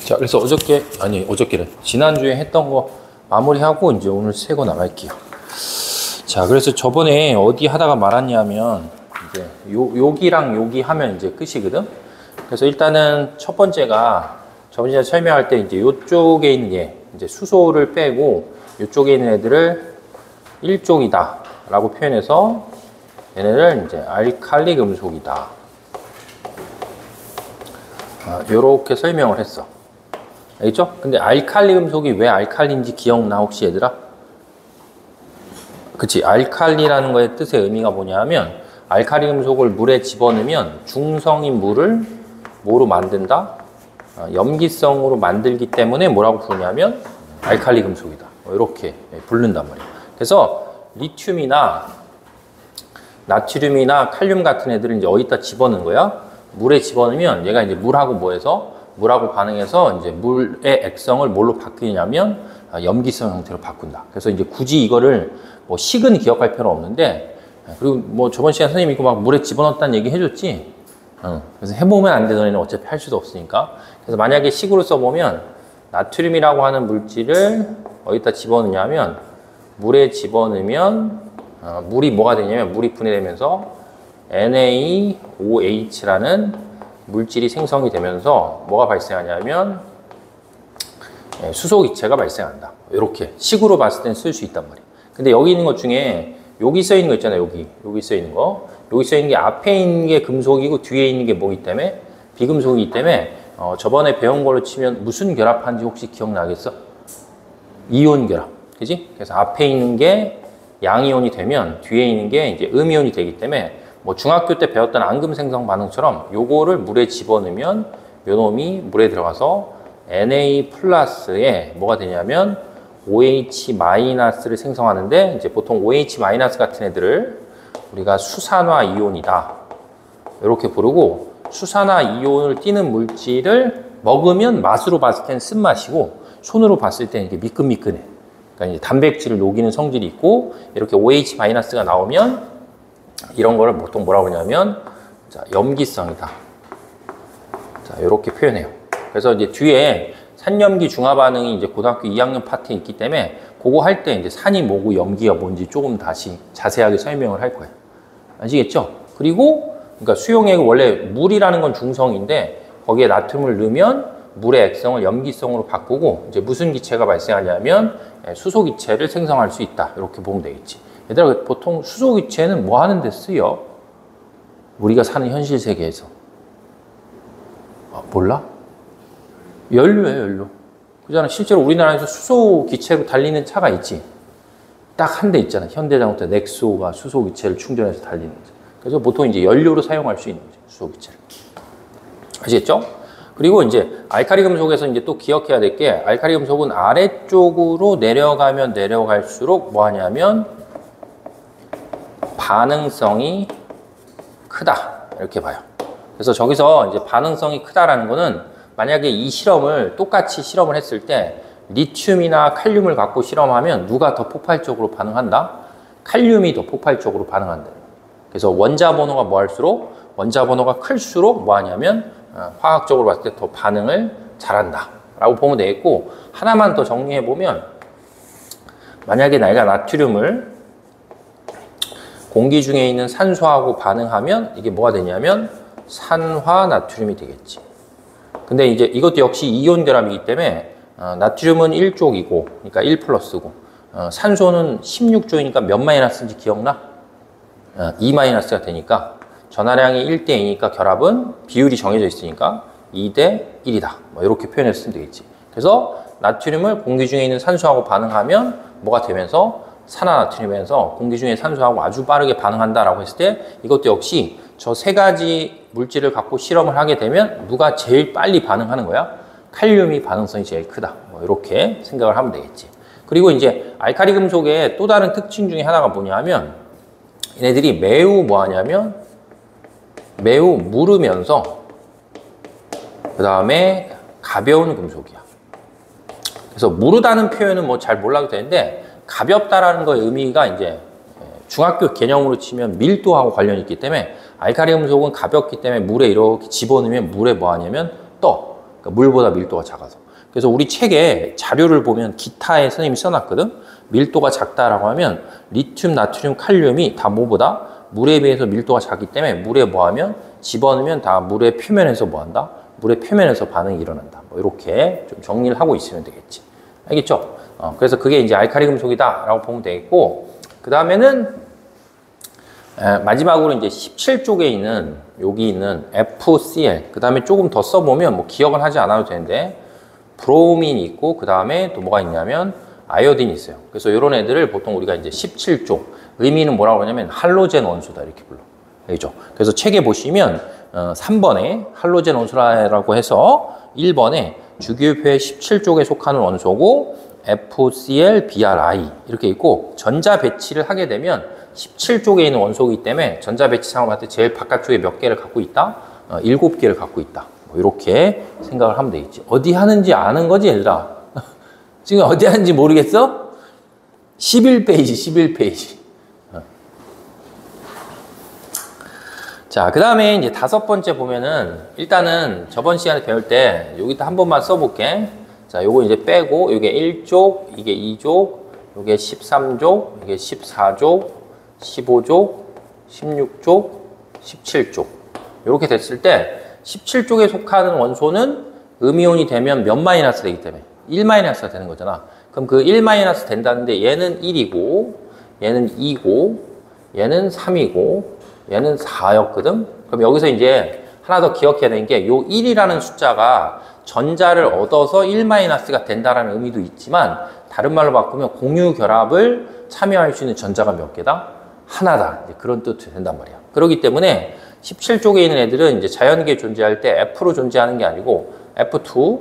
자, 그래서 어저께는 지난주에 했던 거 마무리하고 이제 오늘 새 거 나갈게요. 자, 그래서 저번에 어디 하다가 말았냐면 이제 여기랑 여기 하면 이제 끝이거든. 그래서 일단은 첫 번째가 저번에 설명할 때 이제 이쪽에 있는 얘 이제 수소를 빼고 이쪽에 있는 애들을 일종이다 라고 표현해서 얘네를 이제 알칼리 금속이다. 요렇게 설명을 했어. 알겠죠? 근데 알칼리 금속이 왜 알칼리인지 기억나 혹시 얘들아? 그치, 알칼리라는 거의 뜻의 의미가 뭐냐면 알칼리 금속을 물에 집어넣으면 중성인 물을 뭐로 만든다? 염기성으로 만들기 때문에 뭐라고 부르냐면 알칼리 금속이다. 이렇게 부른단 말이야. 그래서 리튬이나 나트륨이나 칼륨 같은 애들을 이제 어디다 집어넣는 거야? 물에 집어넣으면 얘가 이제 물하고 물하고 반응해서 이제 물의 액성을 뭘로 바뀌냐면 염기성 형태로 바꾼다. 그래서 이제 굳이 이거를 뭐 식은 기억할 필요는 없는데, 그리고 뭐 저번 시간 선생님이 막 물에 집어넣었다는 얘기 해줬지. 그래서 해보면 안 되는 애는 어차피 할 수도 없으니까. 그래서 만약에 식으로 써보면 나트륨이라고 하는 물질을 어디다 집어넣냐면 물에 집어넣으면 물이 뭐가 되냐면 물이 분해되면서 NaOH라는 물질이 생성이 되면서 뭐가 발생하냐면 수소기체가 발생한다. 이렇게 식으로 봤을 땐 쓸 수 있단 말이에요. 근데 여기 있는 것 중에 여기 써 있는 거 있잖아요. 여기 써 있는 거. 여기 써 있는 게 앞에 있는 게 금속이고 뒤에 있는 게 뭐기 때문에 비금속이기 때문에 저번에 배운 걸로 치면 무슨 결합한지 혹시 기억나겠어? 이온 결합. 그지? 그래서 앞에 있는 게 양이온이 되면 뒤에 있는 게 이제 음이온이 되기 때문에 뭐 중학교 때 배웠던 앙금 생성 반응처럼 요거를 물에 집어넣으면 요놈이 물에 들어가서 Na 플러스에 뭐가 되냐면 OH 마이너스를 생성하는데 이제 보통 OH 마이너스 같은 애들을 우리가 수산화 이온이다 이렇게 부르고, 수산화 이온을 띠는 물질을 먹으면 맛으로 봤을 땐 쓴맛이고 손으로 봤을 때는 이게 미끈미끈해. 그러니까 이제 단백질을 녹이는 성질이 있고 이렇게 OH 마이너스가 나오면 이런 거를 보통 뭐라고 하냐면 염기성이다. 자, 이렇게 표현해요. 그래서 이제 뒤에 산염기 중화 반응이 이제 고등학교 2학년 파트에 있기 때문에 그거 할 때 이제 산이 뭐고 염기가 뭔지 조금 다시 자세하게 설명을 할 거예요. 아시겠죠? 그리고 그러니까 수용액 원래 물이라는 건 중성인데 거기에 나트륨을 넣으면 물의 액성을 염기성으로 바꾸고 이제 무슨 기체가 발생하냐면 수소 기체를 생성할 수 있다. 이렇게 보면 되겠지. 얘들아, 보통 수소 기체는 뭐 하는 데 쓰여? 우리가 사는 현실 세계에서. 몰라? 연료예요, 연료. 그잖아. 실제로 우리나라에서 수소 기체로 달리는 차가 있지. 딱 한 대 있잖아. 현대자동차 넥소가 수소 기체를 충전해서 달리는 거죠. 그래서 보통 이제 연료로 사용할 수 있는 거죠. 수소 기체를. 아시겠죠? 그리고 이제 알칼리 금속에서 이제 또 기억해야 될 게, 알칼리 금속은 아래쪽으로 내려가면 내려갈수록 뭐 하냐면 반응성이 크다. 이렇게 봐요. 그래서 저기서 이제 반응성이 크다라는 거는 만약에 이 실험을 똑같이 실험을 했을 때 리튬이나 칼륨을 갖고 실험하면 누가 더 폭발적으로 반응한다? 칼륨이 더 폭발적으로 반응한다. 그래서 원자 번호가 뭐 할수록 원자 번호가 클수록 뭐 하냐면 화학적으로 봤을 때 더 반응을 잘한다 라고 보면 되겠고, 하나만 더 정리해 보면 만약에 내가 나트륨을 공기 중에 있는 산소하고 반응하면 이게 뭐가 되냐면 산화 나트륨이 되겠지. 근데 이제 이것도 역시 이온 결합이기 때문에 나트륨은 1족이고 그러니까 1 플러스고 산소는 16족이니까 몇 마이너스인지 기억나? 2 마이너스가 되니까 전하량이 1대 2니까 결합은 비율이 정해져 있으니까 2대 1이다. 뭐 이렇게 표현했으면 되겠지. 그래서 나트륨을 공기 중에 있는 산소하고 반응하면 뭐가 되면서 산화나트륨에서 공기 중에 산소하고 아주 빠르게 반응한다라고 했을 때 이것도 역시 저 세 가지 물질을 갖고 실험을 하게 되면 누가 제일 빨리 반응하는 거야? 칼륨이 반응성이 제일 크다. 뭐 이렇게 생각을 하면 되겠지. 그리고 이제 알칼리 금속의 또 다른 특징 중에 하나가 뭐냐 하면 얘네들이 매우 뭐 하냐면 매우 무르면서 그 다음에 가벼운 금속이야. 그래서 무르다는 표현은 뭐 잘 몰라도 되는데 가볍다라는 거의 의미가 이제 중학교 개념으로 치면 밀도하고 관련이 있기 때문에 알칼리 금속은 가볍기 때문에 물에 이렇게 집어넣으면 물에 뭐 하냐면 떠. 그러니까 물보다 밀도가 작아서. 그래서 우리 책에 자료를 보면 기타에 선생님이 써놨거든. 밀도가 작다라고 하면 리튬, 나트륨, 칼륨이 다 뭐보다 물에 비해서 밀도가 작기 때문에 물에 뭐하면 집어넣으면 다 물의 표면에서 뭐한다? 물의 표면에서 반응이 일어난다. 뭐 이렇게 좀 정리를 하고 있으면 되겠지. 알겠죠? 그래서 그게 이제 알카리 금속이다라고 보면 되겠고, 그 다음에는 마지막으로 이제 17쪽에 있는 여기 있는 FCl, 그 다음에 조금 더 써보면 뭐 기억은 하지 않아도 되는데 브로민이 있고, 그 다음에 또 뭐가 있냐면 아이오딘이 있어요. 그래서 이런 애들을 보통 우리가 이제 17쪽, 의미는 뭐라고 하냐면 할로젠 원소다 이렇게 불러. 알겠죠? 그래서 책에 보시면 3번에 할로젠 원소라고 해서 1번에 주기율표의 17쪽에 속하는 원소고 FCl, BRI 이렇게 있고, 전자 배치를 하게 되면 17쪽에 있는 원소이기 때문에 전자 배치상으로 봤을 때 제일 바깥쪽에 몇 개를 갖고 있다? 7개를 갖고 있다. 뭐 이렇게 생각을 하면 되겠지. 어디 하는지 아는 거지 얘들아? 지금 어디 하는지 모르겠어? 11페이지 11페이지. 자, 그 다음에 이제 5번째 보면은 일단은 저번 시간에 배울 때 여기다 한 번만 써볼게. 자, 요거 이제 빼고 요게 1족, 이게 2족, 요게 13족, 이게 14족, 15족, 16족, 17족. 이렇게 됐을 때 17족에 속하는 원소는 음이온이 되면 몇 마이너스 되기 때문에 1 마이너스가 되는 거잖아. 그럼 그 1 마이너스 된다는데 얘는 1이고 얘는 2고 얘는 3이고 얘는 4였거든. 그럼 여기서 이제 하나 더 기억해야 되는 게 요 1이라는 숫자가 전자를 얻어서 1 마이너스가 된다라는 의미도 있지만, 다른 말로 바꾸면 공유 결합을 참여할 수 있는 전자가 몇 개다? 하나다. 이제 그런 뜻이 된단 말이야. 그렇기 때문에 17쪽에 있는 애들은 이제 자연계에 존재할 때 F로 존재하는 게 아니고 F2,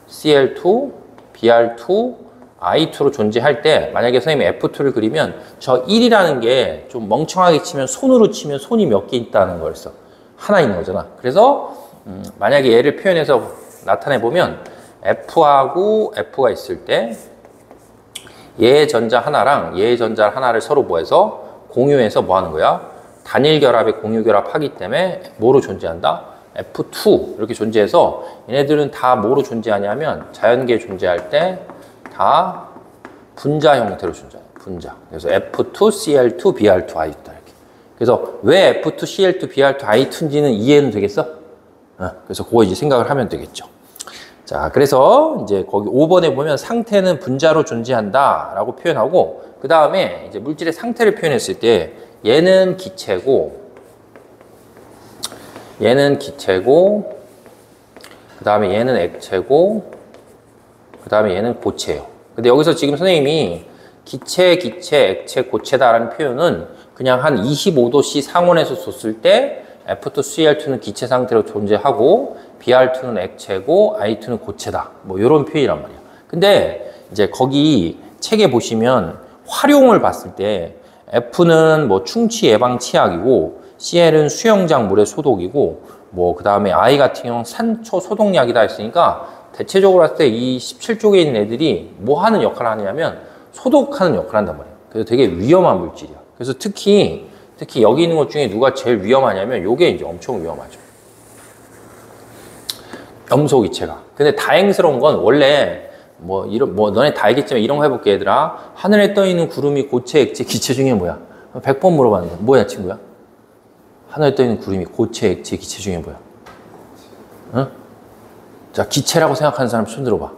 Cl2, Br2, I2로 존재할 때, 만약에 선생님이 F2를 그리면 저 1이라는 게 좀 멍청하게 치면 손으로 치면 손이 몇 개 있다는 걸 써. 하나 있는 거잖아. 그래서 만약에 얘를 표현해서 나타내 보면 F하고 F가 있을 때 얘 전자 하나랑 얘 전자 하나를 서로 뭐해서 공유해서 뭐 하는 거야? 단일 결합에 공유 결합하기 때문에 뭐로 존재한다? F2 이렇게 존재해서, 얘네들은 다 뭐로 존재하냐면 자연계에 존재할 때 다 분자 형태로 존재해요. 분자. 그래서 F2, Cl2, Br2, I2다 이렇게. 그래서 왜 F2, Cl2, Br2, I2인지는 이해는 되겠어? 그래서 그거 이제 생각을 하면 되겠죠. 자, 그래서 이제 거기 5번에 보면 상태는 분자로 존재한다 라고 표현하고, 그 다음에 이제 물질의 상태를 표현했을 때 얘는 기체고 그 다음에 얘는 액체고 그 다음에 얘는 고체예요. 근데 여기서 지금 선생님이 기체, 액체, 고체다라는 표현은 그냥 한 25도씨 상온에서 줬을 때 F2CL2는 기체 상태로 존재하고 Br2는 액체고 I2는 고체다. 뭐 이런 표현이란 말이야. 근데 이제 거기 책에 보시면 활용을 봤을 때 F는 뭐 충치 예방 치약이고 Cl은 수영장 물의 소독이고 뭐 그 다음에 I 같은 경우는 산초 소독약이다 했으니까, 대체적으로 봤을 때 이 17쪽에 있는 애들이 뭐 하는 역할을 하냐면 소독하는 역할을 한단 말이에요. 그래서 되게 위험한 물질이야. 그래서 특히 여기 있는 것 중에 누가 제일 위험하냐면 요게 이제 엄청 위험하죠. 염소기체가. 근데 다행스러운 건 원래 뭐 너네 다 알겠지만 이런 거 해볼게 얘들아. 하늘에 떠 있는 구름이 고체, 액체, 기체 중에 뭐야? 100번 물어봤는데 뭐야 친구야? 하늘에 떠 있는 구름이 고체, 액체, 기체 중에 뭐야? 응? 자, 기체라고 생각하는 사람 손 들어봐.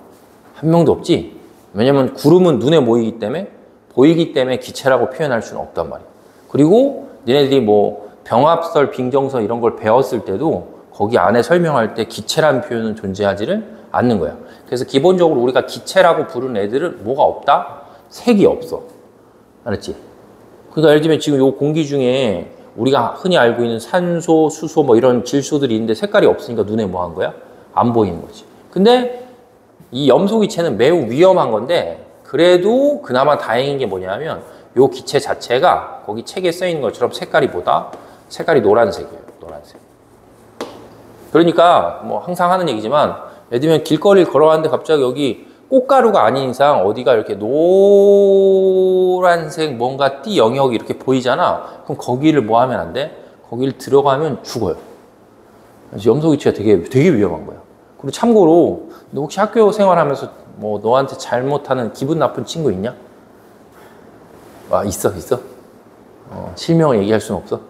한 명도 없지? 왜냐면 구름은 눈에 보이기 때문에 기체라고 표현할 수는 없단 말이야. 그리고 니네들이 뭐 병합설, 빙정설 이런 걸 배웠을 때도 거기 안에 설명할 때 기체라는 표현은 존재하지를 않는 거야. 그래서 기본적으로 우리가 기체라고 부르는 애들은 뭐가 없다? 색이 없어. 알았지? 그러니까 예를 들면 지금 요 공기 중에 우리가 흔히 알고 있는 산소, 수소 뭐 이런 질소들이 있는데 색깔이 없으니까 눈에 뭐 한 거야? 안 보이는 거지. 근데 이 염소기체는 매우 위험한 건데, 그래도 그나마 다행인 게 뭐냐면 요 기체 자체가 거기 책에 써 있는 것처럼 색깔이 노란색이에요. 노란색. 그러니까 뭐 항상 하는 얘기지만, 예를 들면 길거리를 걸어가는데 갑자기 여기 꽃가루가 아닌 이상 어디가 이렇게 노란색 뭔가 띠 영역이 이렇게 보이잖아. 그럼 거기를 뭐 하면 안 돼? 거기를 들어가면 죽어요. 염소기체가 되게 위험한 거야. 그리고 참고로 너 혹시 학교 생활하면서 뭐 너한테 잘못하는 기분 나쁜 친구 있냐? 아, 있어. 실명 얘기할 수는 없어.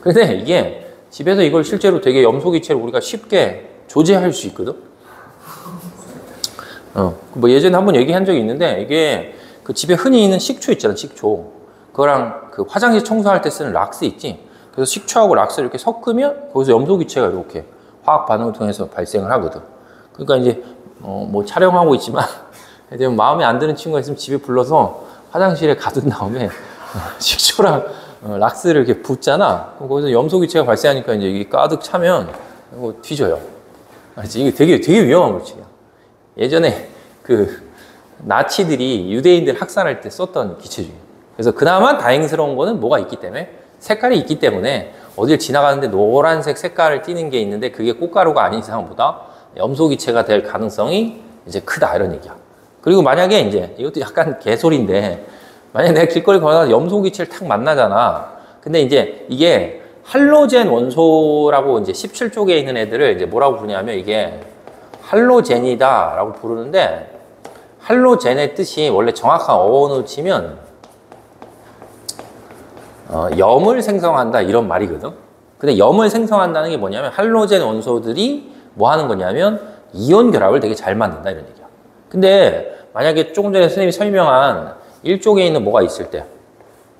근데 이게 집에서 이걸 실제로 되게 염소기체를 우리가 쉽게 조제할 수 있거든. 뭐 예전에 한번 얘기한 적이 있는데, 이게 그 집에 흔히 있는 식초 있잖아, 식초. 그거랑 그 화장실 청소할 때 쓰는 락스 있지. 그래서 식초하고 락스를 이렇게 섞으면 거기서 염소기체가 이렇게 화학 반응을 통해서 발생을 하거든. 그러니까 이제 뭐 촬영하고 있지만 마음에 안 드는 친구가 있으면 집에 불러서 화장실에 가둔 다음에 식초랑 락스를 이렇게 붓잖아. 그럼 거기서 염소기체가 발생하니까 이제 이게 가득 차면 이거 뒤져요. 알지? 이게 되게 위험한 물질이야. 예전에 그 나치들이 유대인들 학살할 때 썼던 기체 중에. 그래서 그나마 다행스러운 거는 뭐가 있기 때문에, 색깔이 있기 때문에 어딜 지나가는데 노란색 색깔을 띠는 게 있는데 그게 꽃가루가 아닌 이상보다 염소기체가 될 가능성이 이제 크다, 이런 얘기야. 그리고 만약에 이제 이것도 약간 개소리인데, 만약에 내가 길거리 걸어서 염소기체를 탁 만나잖아. 근데 이제 이게 할로젠 원소라고 이제 17쪽에 있는 애들을 이제 뭐라고 부르냐면, 이게 할로젠이다라고 부르는데, 할로젠의 뜻이 원래 정확한 어원으로 치면 염을 생성한다, 이런 말이거든. 근데 염을 생성한다는 게 뭐냐면, 할로젠 원소들이 뭐 하는 거냐면 이온 결합을 되게 잘 만든다, 이런 얘기야. 근데 만약에 조금 전에 선생님이 설명한 1쪽에 있는 뭐가 있을 때,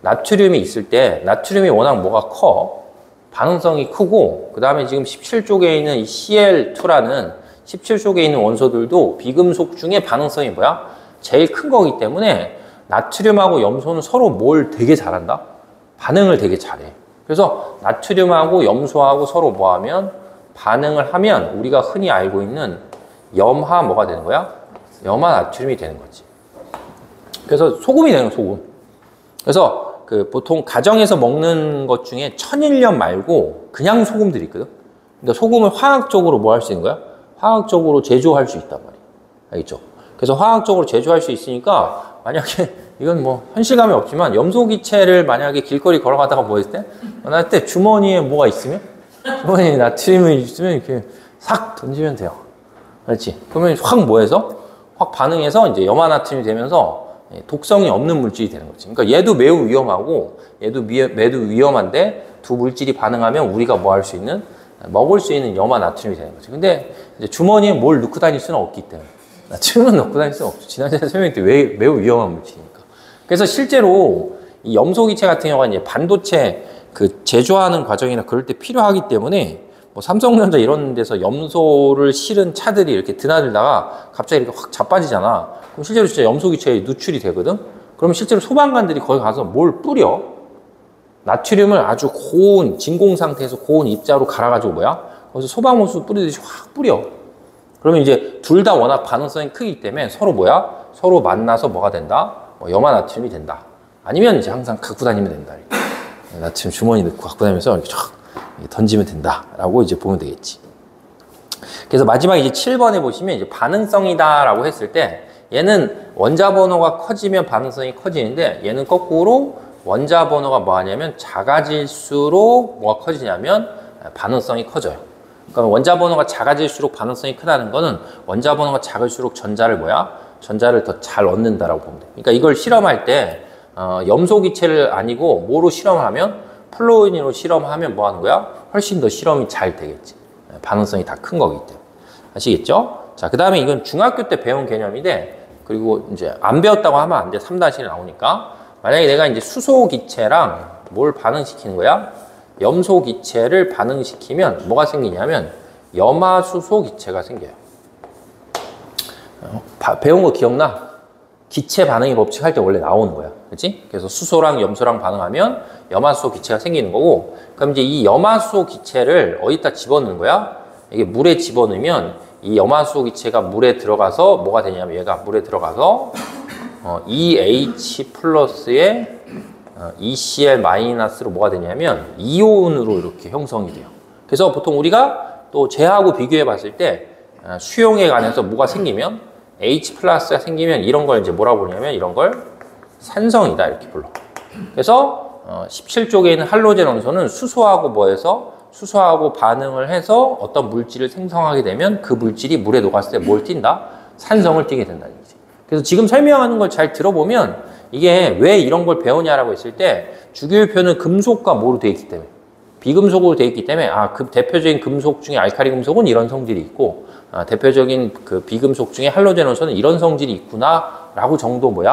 나트륨이 있을 때, 나트륨이 워낙 뭐가 커, 반응성이 크고, 그 다음에 지금 17쪽에 있는 이 Cl2라는 17쪽에 있는 원소들도 비금속 중에 반응성이 뭐야? 제일 큰 거기 때문에 나트륨하고 염소는 서로 뭘 되게 잘한다? 반응을 되게 잘해. 그래서 나트륨하고 염소하고 서로 뭐 하면? 반응을 하면 우리가 흔히 알고 있는 염화 뭐가 되는 거야? 염화 나트륨이 되는 거지. 그래서 소금이 되는 거야, 소금. 그래서 그 보통 가정에서 먹는 것 중에 천일염 말고 그냥 소금들이 있거든. 근데 소금을 화학적으로 뭐 할 수 있는 거야? 화학적으로 제조할 수 있단 말이야. 알겠죠? 그래서 화학적으로 제조할 수 있으니까, 만약에 이건 뭐 현실감이 없지만 염소기체를 만약에 길거리 걸어가다가 뭐 했을 때, 나 때 주머니에 뭐가 있으면, 주머니에 나트륨이 있으면 이렇게 싹 던지면 돼요. 그렇지? 그러면 확 뭐해서? 확 반응해서 이제 염화나트륨이 되면서 독성이 없는 물질이 되는 거지. 그러니까 얘도 매우 위험하고 얘도 매우 위험한데, 두 물질이 반응하면 우리가 뭐 할 수 있는, 먹을 수 있는 염화나트륨이 되는 거지. 근데 이제 주머니에 뭘 넣고 다닐 수는 없기 때문에, 나트륨은 넣고 다닐 수는 없죠. 지난주에 설명했듯이 매우 위험한 물질이니까. 그래서 실제로 이 염소기체 같은 경우가 이제 반도체 그 제조하는 과정이나 그럴 때 필요하기 때문에, 뭐 삼성전자 이런 데서 염소를 실은 차들이 이렇게 드나들다가 갑자기 이렇게 확 자빠지잖아. 그럼 실제로 진짜 염소기체에 누출이 되거든. 그러면 실제로 소방관들이 거기 가서 뭘 뿌려? 나트륨을 아주 고온, 진공 상태에서 고온 입자로 갈아가지고 뭐야? 거기서 소방호수 뿌리듯이 확 뿌려. 그러면 이제 둘 다 워낙 반응성이 크기 때문에 서로 뭐야? 서로 만나서 뭐가 된다? 염화나트륨이 된다. 아니면 이제 항상 갖고 다니면 된다. 이렇게. 나트륨 주머니 넣고 갖고 다니면서 이렇게 쫙 던지면 된다라고 이제 보면 되겠지. 그래서 마지막 이제 7번에 보시면 이제 반응성이다라고 했을 때, 얘는 원자 번호가 커지면 반응성이 커지는데, 얘는 거꾸로 원자 번호가 뭐 하냐면 작아질수록 뭐가 커지냐면 반응성이 커져요. 그러니까 원자 번호가 작아질수록 반응성이 크다는 거는 원자 번호가 작을수록 전자를 전자를 더 잘 얻는다라고 보면 돼. 그러니까 이걸 실험할 때 염소기체를 아니고 뭐로 실험하면, 플루오닌으로 실험하면 뭐 하는 거야? 훨씬 더 실험이 잘 되겠지. 반응성이 다 큰 거기 때문에. 아시겠죠? 자, 그 다음에 이건 중학교 때 배운 개념인데, 그리고 이제 안 배웠다고 하면 안 돼. 3-1에 나오니까. 만약에 내가 이제 수소기체랑 뭘 반응시키는 거야? 염소기체를 반응시키면 뭐가 생기냐면 염화수소기체가 생겨요. 배운 거 기억나? 기체 반응의 법칙 할 때 원래 나오는 거야. 그렇지? 그래서 수소랑 염소랑 반응하면 염화수소 기체가 생기는 거고, 그럼 이제 이 염화수소 기체를 어디다 집어넣는 거야? 이게 물에 집어넣으면 이 염화수소 기체가 물에 들어가서 뭐가 되냐면, 얘가 물에 들어가서 EH 플러스에 ECl 마이너스로 뭐가 되냐면 이온으로 이렇게 형성이 돼요. 그래서 보통 우리가 또 쟤하고 비교해 봤을 때 수용에 관해서 뭐가 생기면, H 플러스가 생기면 이런 걸 이제 뭐라고 부르냐면, 이런 걸 산성이다 이렇게 불러. 그래서 17쪽에 있는 할로젠 원소는 수소하고 뭐해서 수소하고 반응을 해서 어떤 물질을 생성하게 되면 그 물질이 물에 녹았을 때 뭘 띈다? 산성을 띠게 된다는 거지. 그래서 지금 설명하는 걸 잘 들어보면 이게 왜 이런 걸 배우냐라고 했을 때 주기율표는 금속과 뭐로 되어 있기 때문에 비금속으로 되어 있기 때문에 그 대표적인 금속 중에 알칼리 금속은 이런 성질이 있고 대표적인 그 비금속 중에 할로제노선은 이런 성질이 있구나라고 정도 뭐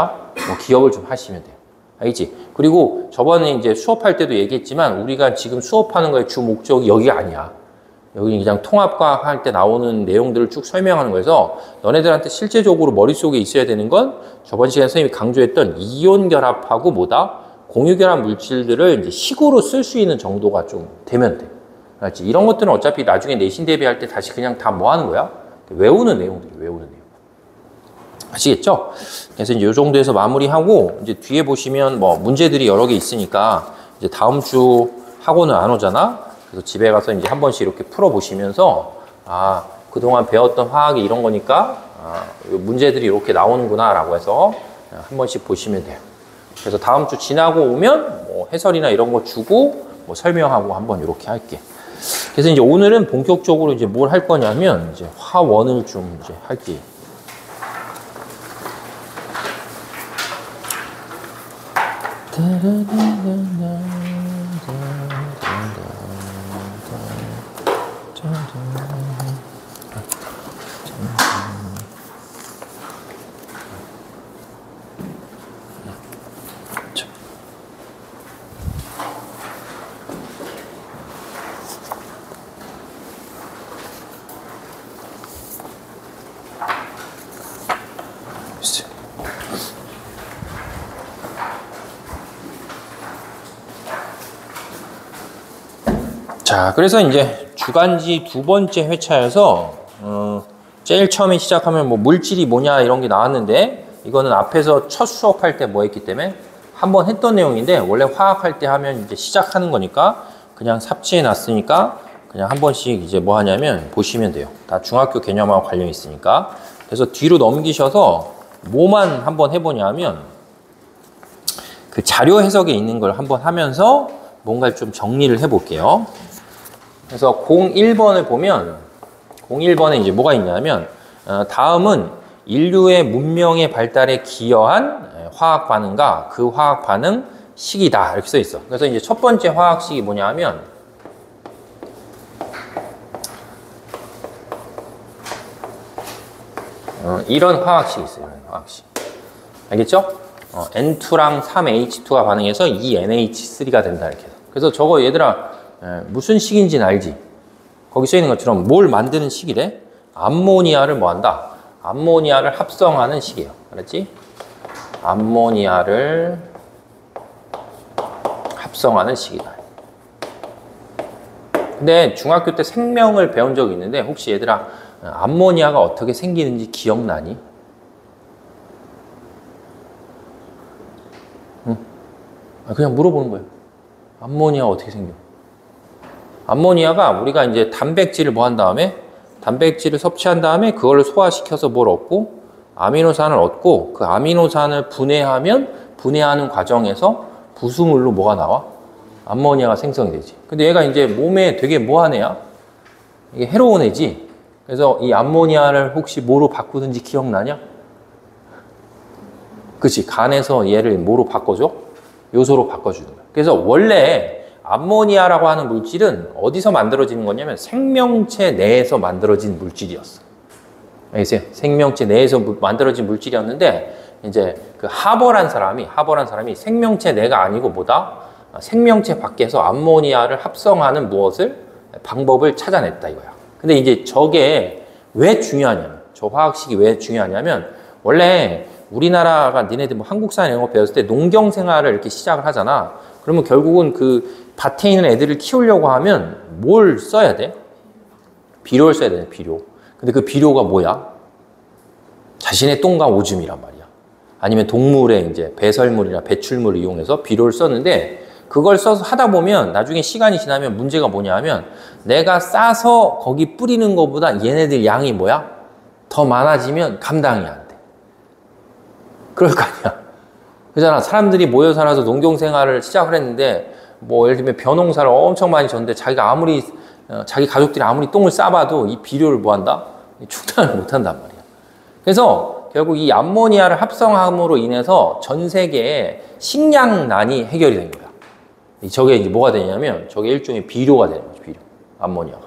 기억을 좀 하시면 돼요. 알겠지? 그리고 저번에 이제 수업할 때도 얘기했지만 우리가 지금 수업하는 거의 주 목적이 여기가 아니야. 여기 그냥 통합과학 할 때 나오는 내용들을 쭉 설명하는 거여서 너네들한테 실제적으로 머릿속에 있어야 되는 건 저번 시간에 선생님이 강조했던 이온 결합하고 뭐다? 공유 결합 물질들을 이제 식으로 쓸 수 있는 정도가 좀 되면 돼. 알지? 이런 것들은 어차피 나중에 내신 대비할 때 다시 그냥 다 뭐 하는 거야? 외우는 내용들이 외우는 내용. 아시겠죠? 그래서 이제 이 정도에서 마무리하고 이제 뒤에 보시면 뭐 문제들이 여러 개 있으니까 이제 다음 주 학원은 안 오잖아. 그래서 집에 가서 이제 한 번씩 이렇게 풀어 보시면서 그동안 배웠던 화학이 이런 거니까 문제들이 이렇게 나오는구나라고 해서 한 번씩 보시면 돼요. 그래서 다음 주 지나고 오면 뭐 해설이나 이런 거 주고 뭐 설명하고 한번 이렇게 할게. 그래서 이제 오늘은 본격적으로 이제 뭘 할 거냐면 이제 화원을 좀 이제 할게. 자, 그래서 이제 주간지 두 번째 회차여서 제일 처음에 시작하면 뭐 물질이 뭐냐 이런 게 나왔는데 이거는 앞에서 첫 수업할 때 뭐 했기 때문에 한번 했던 내용인데 원래 화학할 때 하면 이제 시작하는 거니까 그냥 삽지해 놨으니까 그냥 한 번씩 이제 뭐 하냐면 보시면 돼요. 다 중학교 개념하고 관련이 있으니까. 그래서 뒤로 넘기셔서 뭐만 한번 해보냐면 그 자료 해석에 있는 걸 한번 하면서 뭔가를 좀 정리를 해볼게요. 그래서 01번을 보면 01번에 이제 뭐가 있냐면 다음은 인류의 문명의 발달에 기여한 화학 반응과 그 화학 반응 식이다 이렇게 써 있어. 그래서 이제 첫 번째 화학식이 뭐냐면 이런 화학식이 있어요. 이런 화학식. 알겠죠? N2랑 3H2가 반응해서 2NH3가 된다 이렇게. 그래서 저거 얘들아 무슨 식인지는 알지? 거기 써 있는 것처럼 뭘 만드는 식이래? 암모니아를 뭐 한다? 암모니아를 합성하는 식이에요. 알았지? 암모니아를 합성하는 식이다. 근데 중학교 때 생명을 배운 적이 있는데 혹시 얘들아 암모니아가 어떻게 생기는지 기억나니? 응? 그냥 물어보는 거예요. 암모니아가 어떻게 생겨? 암모니아가 우리가 이제 단백질을 뭐 한 다음에 단백질을 섭취한 다음에 그걸 소화시켜서 뭘 얻고 아미노산을 얻고 그 아미노산을 분해하면 분해하는 과정에서 부수물로 뭐가 나와? 암모니아가 생성이 되지. 근데 얘가 이제 몸에 되게 뭐한 애야? 이게 해로운 애지. 그래서 이 암모니아를 혹시 뭐로 바꾸든지 기억나냐? 그치. 간에서 얘를 뭐로 바꿔줘? 요소로 바꿔주는 거야. 그래서 원래 암모니아라고 하는 물질은 어디서 만들어지는 거냐면 생명체 내에서 만들어진 물질이었어. 알겠어요? 생명체 내에서 만들어진 물질이었는데 이제 그 하버란 사람이 생명체 내가 아니고 뭐다? 생명체 밖에서 암모니아를 합성하는 무엇을 방법을 찾아냈다 이거야. 근데 이제 저게 왜 중요하냐면 저 화학식이 왜 중요하냐면 원래 우리나라가 니네들 뭐 한국사 이런 거 배웠을 때 농경 생활을 이렇게 시작을 하잖아. 그러면 결국은 그 밭에 있는 애들을 키우려고 하면 뭘 써야 돼? 비료를 써야 돼, 비료. 근데 그 비료가 뭐야? 자신의 똥과 오줌이란 말이야. 아니면 동물의 이제 배설물이나 배출물을 이용해서 비료를 썼는데 그걸 써서 하다 보면 나중에 시간이 지나면 문제가 뭐냐 하면 내가 싸서 거기 뿌리는 것보다 얘네들 양이 뭐야? 더 많아지면 감당이 안 돼. 그럴 거 아니야. 그잖아. 사람들이 모여 살아서 농경 생활을 시작을 했는데 뭐 예를 들면 벼농사를 엄청 많이 졌는데 자기가 아무리 자기 가족들이 아무리 똥을 싸봐도 이 비료를 뭐 한다? 충당을 못 한단 말이야. 그래서 결국 이 암모니아를 합성함으로 인해서 전 세계에 식량난이 해결이 된 거야. 저게 이제 뭐가 되냐면 저게 일종의 비료가 되는 거죠. 비료. 암모니아가.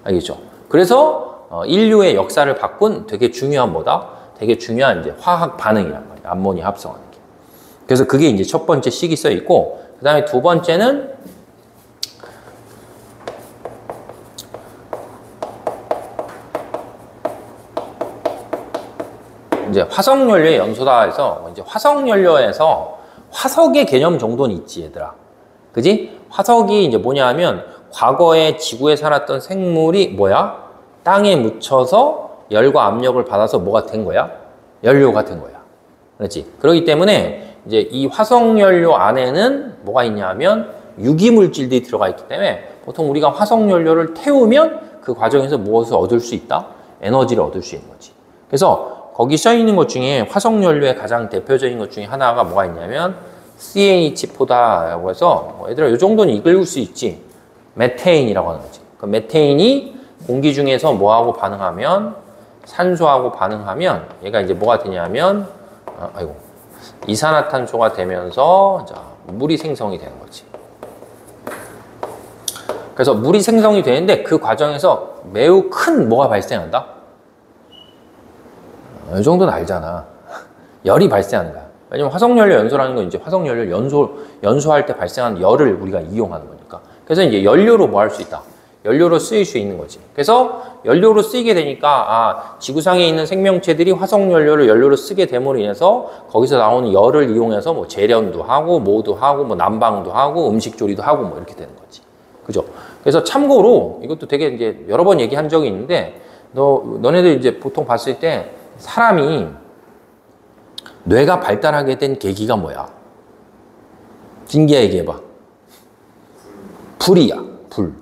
알겠죠? 그래서 인류의 역사를 바꾼 되게 중요한 뭐다? 되게 중요한 이제 화학 반응이란 말이야. 암모니아 합성하는 게. 그래서 그게 이제 첫 번째 식이 써 있고, 그 다음에 두 번째는 이제 화석연료의 연소다 해서 이제 화석연료에서 화석의 개념 정도는 있지, 얘들아. 그지? 화석이 이제 뭐냐 하면 과거에 지구에 살았던 생물이 뭐야? 땅에 묻혀서 열과 압력을 받아서 뭐가 된 거야? 연료가 된 거야. 그렇지? 그렇기 때문에 이제 이 화석연료 안에는 뭐가 있냐 하면 유기물질들이 들어가 있기 때문에 보통 우리가 화석연료를 태우면 그 과정에서 무엇을 얻을 수 있다? 에너지를 얻을 수 있는 거지. 그래서 거기 써 있는 것 중에 화석연료의 가장 대표적인 것 중에 하나가 뭐가 있냐면 CH4다라고 해서 얘들아 이 정도는 읽을 수 있지. 메테인이라고 하는 거지. 그 메테인이 공기 중에서 뭐하고 반응하면 산소하고 반응하면 얘가 이제 뭐가 되냐면 이산화탄소가 되면서 자, 물이 생성이 되는 거지. 그래서 물이 생성이 되는데 그 과정에서 매우 큰 뭐가 발생한다? 이 정도는 알잖아. 열이 발생하는 거야. 왜냐면 화석연료 연소라는 건 이제 화석연료 연소할 때 발생하는 열을 우리가 이용하는 거니까. 그래서 이제 연료로 뭐 할 수 있다? 연료로 쓰일 수 있는 거지. 그래서 연료로 쓰이게 되니까 지구상에 있는 생명체들이 화석연료를 연료로 쓰게 됨으로 인해서 거기서 나오는 열을 이용해서 뭐 재련도 하고 뭐도 하고 뭐 난방도 하고 음식조리도 하고 뭐 이렇게 되는 거지. 그죠? 그래서 참고로 이것도 되게 이제 여러 번 얘기한 적이 있는데 너네들 이제 보통 봤을 때 사람이 뇌가 발달하게 된 계기가 뭐야? 진기야 얘기해봐. 불이야, 불.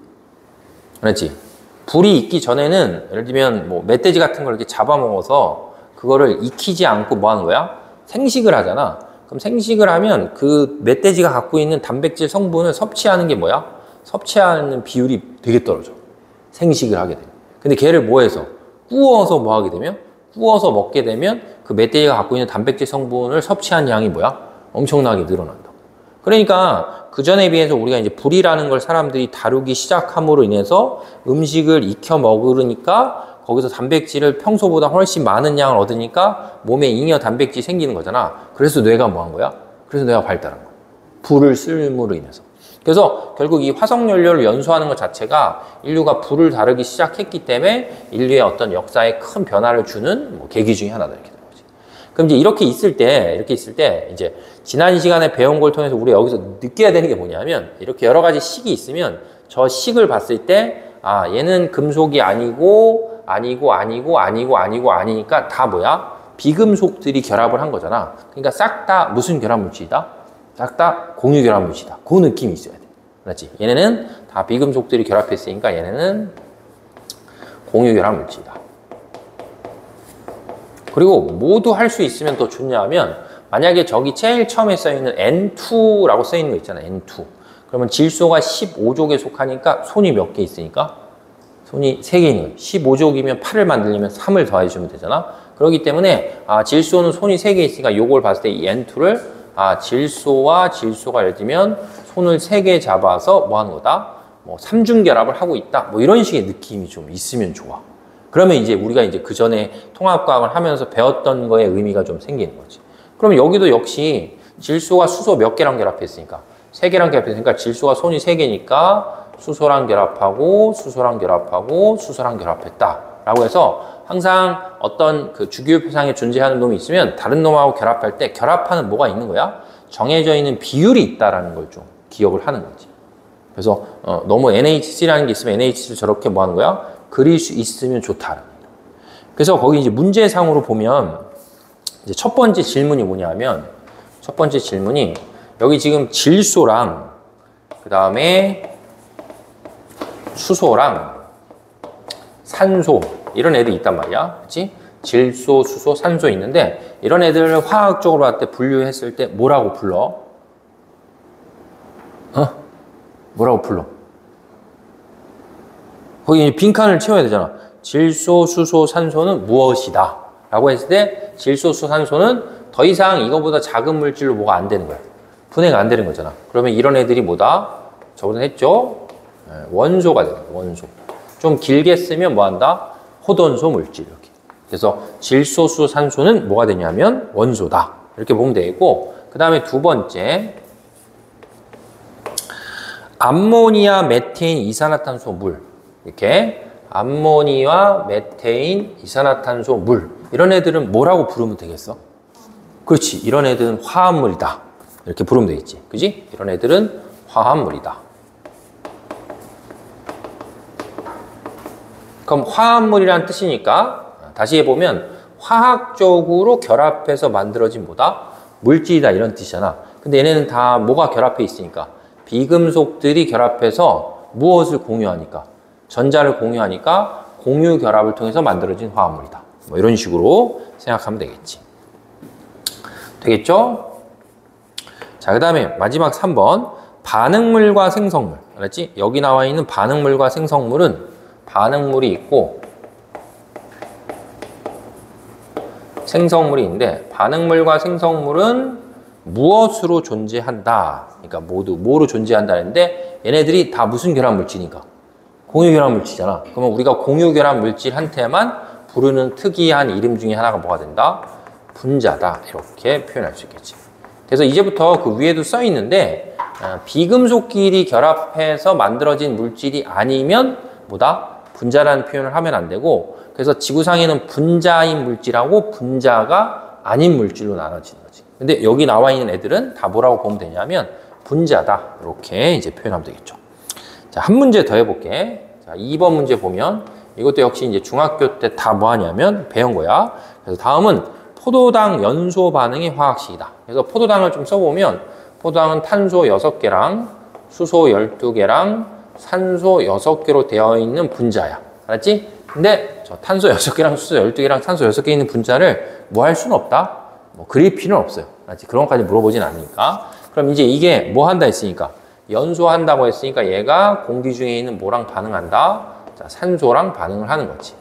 그렇지? 불이 있기 전에는 예를 들면 뭐 멧돼지 같은 걸 이렇게 잡아먹어서 그거를 익히지 않고 뭐 하는 거야? 생식을 하잖아. 그럼 생식을 하면 그 멧돼지가 갖고 있는 단백질 성분을 섭취하는 게 뭐야? 섭취하는 비율이 되게 떨어져. 생식을 하게 되면. 근데 걔를 뭐 해서? 구워서 뭐 하게 되면? 구워서 먹게 되면 그 멧돼지가 갖고 있는 단백질 성분을 섭취한 양이 뭐야? 엄청나게 늘어난다. 그러니까 그 전에 비해서 우리가 이제 불이라는 걸 사람들이 다루기 시작함으로 인해서 음식을 익혀 먹으니까 거기서 단백질을 평소보다 훨씬 많은 양을 얻으니까 몸에 잉여 단백질이 생기는 거잖아. 그래서 뇌가 뭐 한 거야? 그래서 뇌가 발달한 거야. 불을 쓸므로 인해서. 그래서 결국 이 화석연료를 연소하는 것 자체가 인류가 불을 다루기 시작했기 때문에 인류의 어떤 역사에 큰 변화를 주는 뭐 계기 중에 하나다 이렇게 되는 거지. 그럼 이제 이렇게 있을 때 이제 지난 시간에 배운 걸 통해서 우리가 여기서 느껴야 되는 게 뭐냐면 이렇게 여러 가지 식이 있으면 저 식을 봤을 때 아 얘는 금속이 아니니까 다 뭐야? 비금속들이 결합을 한 거잖아. 그러니까 싹 다 무슨 결합물질이다? 싹 다 공유 결합물질이다. 그 느낌이 있어야 돼. 맞지? 얘네는 다 비금속들이 결합했으니까 얘네는 공유 결합물질이다. 그리고 모두 할 수 있으면 더 좋냐 하면 만약에 저기 제일 처음에 써있는 N2라고 써있는 거 있잖아. N2. 그러면 질소가 15족에 속하니까 손이 몇 개 있으니까? 손이 3개 있는 거예요. 15족이면 8을 만들려면 3을 더해주면 되잖아. 그렇기 때문에 질소는 손이 3개 있으니까 요걸 봤을 때 이 N2를 질소와 질소가 예를 들면 손을 3개 잡아서 뭐 하는 거다? 뭐 삼중결합을 하고 있다. 뭐 이런 식의 느낌이 좀 있으면 좋아. 그러면 이제 우리가 이제 그 전에 통합과학을 하면서 배웠던 거에 의미가 좀 생기는 거지. 그럼 여기도 역시 질소가 수소 몇 개랑 결합했으니까 3개랑 결합했으니까 질소가 손이 3개니까 수소랑 결합하고 수소랑 결합하고 수소랑 결합했다 라고 해서 항상 어떤 그 주기율표상에 존재하는 놈이 있으면 다른 놈하고 결합할 때 결합하는 뭐가 있는 거야? 정해져 있는 비율이 있다라는 걸 좀 기억을 하는 거지. 그래서 너무 NHC라는 게 있으면 NHC를 저렇게 뭐 하는 거야? 그릴 수 있으면 좋다. 그래서 거기 이제 문제상으로 보면 이제 첫 번째 질문이 뭐냐면 첫 번째 질문이 여기 지금 질소랑 그 다음에 수소랑 산소 이런 애들이 있단 말이야. 그렇지? 질소, 수소, 산소 있는데 이런 애들을 화학적으로 할 때 분류했을 때 뭐라고 불러? 뭐라고 불러? 거기 빈칸을 채워야 되잖아. 질소, 수소, 산소는 무엇이다 라고 했을 때 질소, 수소, 산소는 더 이상 이거보다 작은 물질로 뭐가 안 되는 거야. 분해가 안 되는 거잖아. 그러면 이런 애들이 뭐다? 저번에 했죠? 원소가 되는 거야. 원소. 좀 길게 쓰면 뭐 한다? 호돈소 물질. 이렇게. 그래서 질소, 수소, 산소는 뭐가 되냐면 원소다. 이렇게 보면 되고, 그 다음에 두 번째, 암모니아, 메테인, 이산화탄소, 물. 이렇게 암모니아, 메테인, 이산화탄소, 물. 이런 애들은 뭐라고 부르면 되겠어? 그렇지. 이런 애들은 화합물이다. 이렇게 부르면 되겠지. 그지? 이런 애들은 화합물이다. 그럼 화합물이란 뜻이니까 다시 해보면 화학적으로 결합해서 만들어진 뭐다? 물질이다 이런 뜻이잖아. 근데 얘네는 다 뭐가 결합해 있으니까 비금속들이 결합해서 무엇을 공유하니까 전자를 공유하니까 공유 결합을 통해서 만들어진 화합물이다. 뭐 이런 식으로 생각하면 되겠지. 되겠죠? 자, 그 다음에 마지막 3번 반응물과 생성물. 알았지? 여기 나와 있는 반응물과 생성물은 반응물이 있고 생성물이 있는데 반응물과 생성물은 무엇으로 존재한다. 그러니까 모두 뭐로 존재한다는데 얘네들이 다 무슨 결합 물질이니까 공유 결합 물질이잖아. 그러면 우리가 공유 결합 물질한테만 부르는 특이한 이름 중에 하나가 뭐가 된다? 분자다. 이렇게 표현할 수 있겠지. 그래서 이제부터 그 위에도 써 있는데 비금속끼리 결합해서 만들어진 물질이 아니면 뭐다? 분자라는 표현을 하면 안 되고 그래서 지구상에는 분자인 물질하고 분자가 아닌 물질로 나눠지는 거지. 근데 여기 나와 있는 애들은 다 뭐라고 보면 되냐면 분자다. 이렇게 이제 표현하면 되겠죠. 자, 한 문제 더 해볼게. 자, 2번 문제 보면 이것도 역시 이제 중학교 때 다 뭐 하냐면 배운 거야. 그래서 다음은 포도당 연소 반응의 화학식이다. 그래서 포도당을 좀 써보면 포도당은 탄소 6개랑 수소 12개랑 산소 6개로 되어 있는 분자야. 알았지? 근데 저 탄소 6개랑 수소 12개랑 산소 6개 있는 분자를 뭐 할 수는 없다? 뭐 그릴 필요는 없어요. 알았지? 그런 것까지 물어보진 않으니까. 그럼 이제 이게 뭐 한다 했으니까 연소한다고 했으니까 얘가 공기 중에 있는 뭐랑 반응한다? 자, 산소랑 반응을 하는 거지.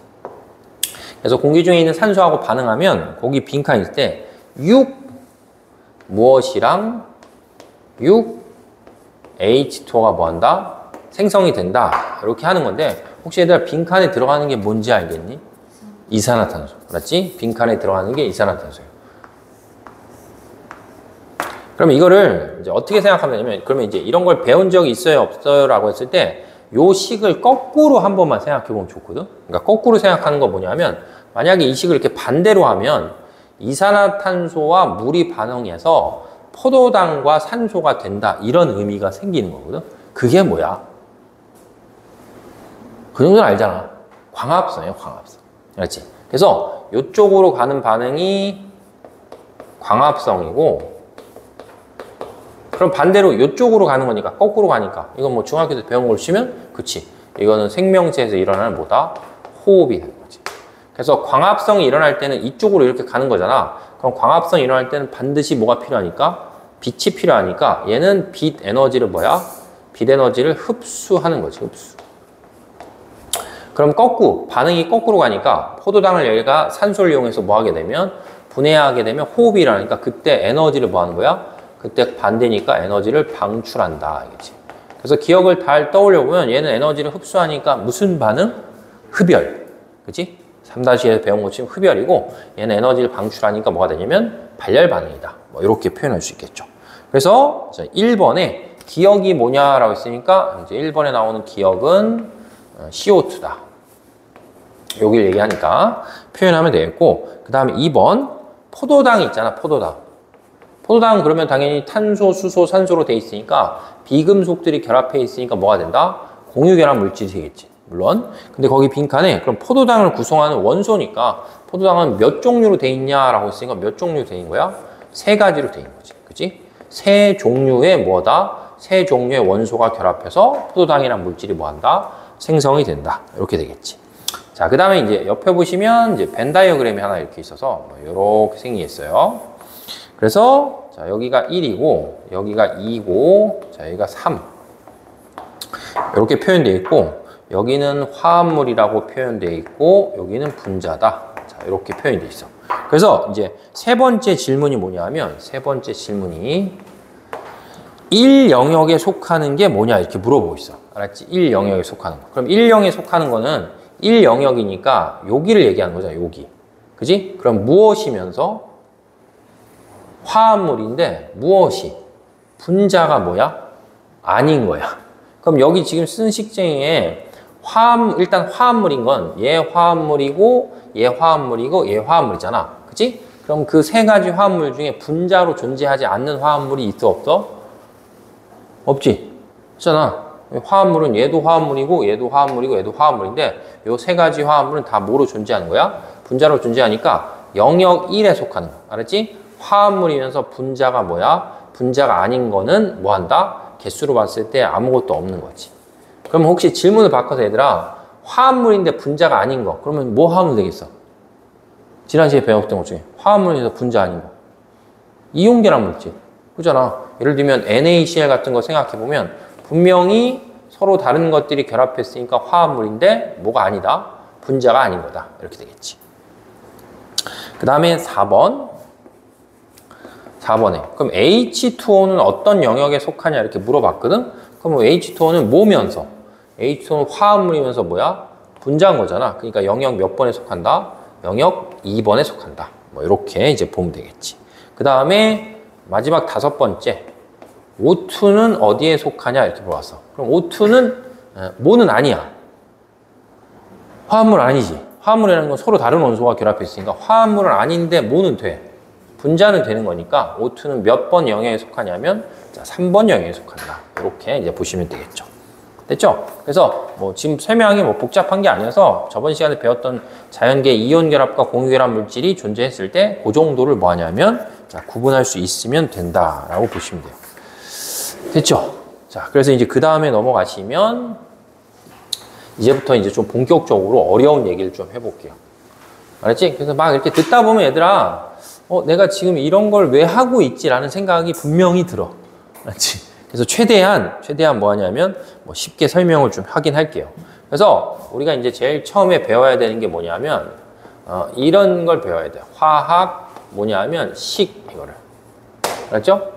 그래서 공기 중에 있는 산소하고 반응하면 거기 빈칸 있을 때 6 무엇이랑 6 H2O가 뭐 한다? 생성이 된다. 이렇게 하는 건데 혹시 얘들아 빈칸에 들어가는 게 뭔지 알겠니? 이산화탄소. 맞지? 빈칸에 들어가는 게 이산화탄소예요. 그러면 이거를 이제 어떻게 생각하면 되냐면 그러면 이제 이런 걸 배운 적이 있어요, 없어요? 라고 했을 때 요 식을 거꾸로 한 번만 생각해 보면 좋거든. 그러니까 거꾸로 생각하는 거 뭐냐면 만약에 이 식을 이렇게 반대로 하면 이산화탄소와 물이 반응해서 포도당과 산소가 된다. 이런 의미가 생기는 거거든. 그게 뭐야? 그 정도는 알잖아. 광합성이에요, 광합성. 그렇지? 그래서 이쪽으로 가는 반응이 광합성이고 그럼 반대로 이쪽으로 가는 거니까 거꾸로 가니까 이건 뭐 중학교 때 배운 걸 치면 그치 이거는 생명체에서 일어나는 뭐다? 호흡이 되는 거지. 그래서 광합성이 일어날 때는 이쪽으로 이렇게 가는 거잖아. 그럼 광합성이 일어날 때는 반드시 뭐가 필요하니까? 빛이 필요하니까 얘는 빛 에너지를 뭐야? 빛 에너지를 흡수하는 거지. 흡수. 그럼 반응이 거꾸로 가니까 포도당을 얘가 산소를 이용해서 뭐 하게 되면 분해하게 되면 호흡이 일어나니까 그때 에너지를 뭐 하는 거야? 그때 반대니까 에너지를 방출한다. 알겠지? 그래서 기억을 잘 떠올려 보면 얘는 에너지를 흡수하니까 무슨 반응? 흡열. 그치? 3-1에서 배운 것처럼 흡열이고 얘는 에너지를 방출하니까 뭐가 되냐면 발열 반응이다. 뭐 이렇게 표현할 수 있겠죠. 그래서 1번에 기억이 뭐냐라고 했으니까 이제 1번에 나오는 기억은 CO2다. 여기를 얘기하니까 표현하면 되겠고 그 다음에 2번 포도당이 있잖아. 포도당은 그러면 당연히 탄소, 수소, 산소로 돼 있으니까 비금속들이 결합해 있으니까 뭐가 된다? 공유 결합 물질이 되겠지. 물론. 근데 거기 빈칸에 그럼 포도당을 구성하는 원소니까 포도당은 몇 종류로 돼 있냐라고 했으니까 몇 종류로 돼 있는 거야? 3가지로 돼 있는 거지. 그치? 3종류의 뭐다? 3종류의 원소가 결합해서 포도당이란 물질이 뭐 한다? 생성이 된다. 이렇게 되겠지. 자, 그 다음에 이제 옆에 보시면 이제 벤 다이어그램이 하나 이렇게 있어서 이렇게 생기겠어요. 그래서 자, 여기가 1이고 여기가 2고 자, 여기가 3. 이렇게 표현되어 있고 여기는 화합물이라고 표현되어 있고 여기는 분자다. 자, 이렇게 표현이 되어 있어. 그래서 이제 세 번째 질문이 뭐냐면 세 번째 질문이 1영역에 속하는 게 뭐냐 이렇게 물어보고 있어. 알았지? 1영역에 속하는 거. 그럼 1영역에 속하는 거는 1영역이니까 여기를 얘기하는 거잖아. 여기. 그지? 그럼 무엇이면서 화합물인데 무엇이? 분자가 뭐야? 아닌 거야. 그럼 여기 지금 쓴 식쟁이에 일단 화합물인 건 얘 화합물이고 얘 화합물이고 얘 화합물이잖아. 그치? 그럼 그 세 가지 화합물 중에 분자로 존재하지 않는 화합물이 있어 없어? 없지. 있잖아. 화합물은 얘도 화합물이고 얘도 화합물이고 얘도 화합물인데 요 세 가지 화합물은 다 뭐로 존재하는 거야? 분자로 존재하니까 영역 1에 속하는 거야. 알았지? 화합물이면서 분자가 뭐야? 분자가 아닌 거는 뭐 한다? 개수로 봤을 때 아무것도 없는 거지. 그럼 혹시 질문을 바꿔서 얘들아 화합물인데 분자가 아닌 거 그러면 뭐 하면 되겠어? 지난 시간에 배웠던 것 중에 화합물에서 분자 아닌 거 이온결합 물질 그잖아. 예를 들면 NaCl 같은 거 생각해보면 분명히 서로 다른 것들이 결합했으니까 화합물인데 뭐가 아니다? 분자가 아닌 거다. 이렇게 되겠지. 그 다음에 4번에 그럼 H2O는 어떤 영역에 속하냐 이렇게 물어봤거든. 그럼 H2O는 뭐면서? H2O는 화합물이면서 뭐야? 분자인 거잖아. 그러니까 영역 몇 번에 속한다? 영역 2번에 속한다. 뭐 이렇게 이제 보면 되겠지. 그 다음에 마지막 5번째 O2는 어디에 속하냐 이렇게 물어봤어. 그럼 O2는 뭐는 아니야. 화합물 아니지. 화합물이라는 건 서로 다른 원소가 결합했으니까 화합물은 아닌데 뭐는 돼? 분자는 되는 거니까 O2는 몇 번 영역에 속하냐면 자, 3번 영역에 속한다. 이렇게 이제 보시면 되겠죠. 됐죠? 그래서 뭐 지금 설명이 뭐 복잡한 게 아니어서 저번 시간에 배웠던 자연계 이온 결합과 공유 결합 물질이 존재했을 때 그 정도를 뭐 하냐면 자, 구분할 수 있으면 된다라고 보시면 돼요. 됐죠? 자, 그래서 이제 그 다음에 넘어가시면 이제부터 이제 좀 본격적으로 어려운 얘기를 좀 해볼게요. 알았지? 그래서 막 이렇게 듣다 보면 얘들아 내가 지금 이런 걸 왜 하고 있지라는 생각이 분명히 들어. 알았지? 그래서 최대한 뭐 하냐면 뭐 쉽게 설명을 좀 하긴 할게요. 그래서 우리가 이제 제일 처음에 배워야 되는 게 뭐냐면 이런 걸 배워야 돼요. 화학 뭐냐면 식 이거를. 알았죠?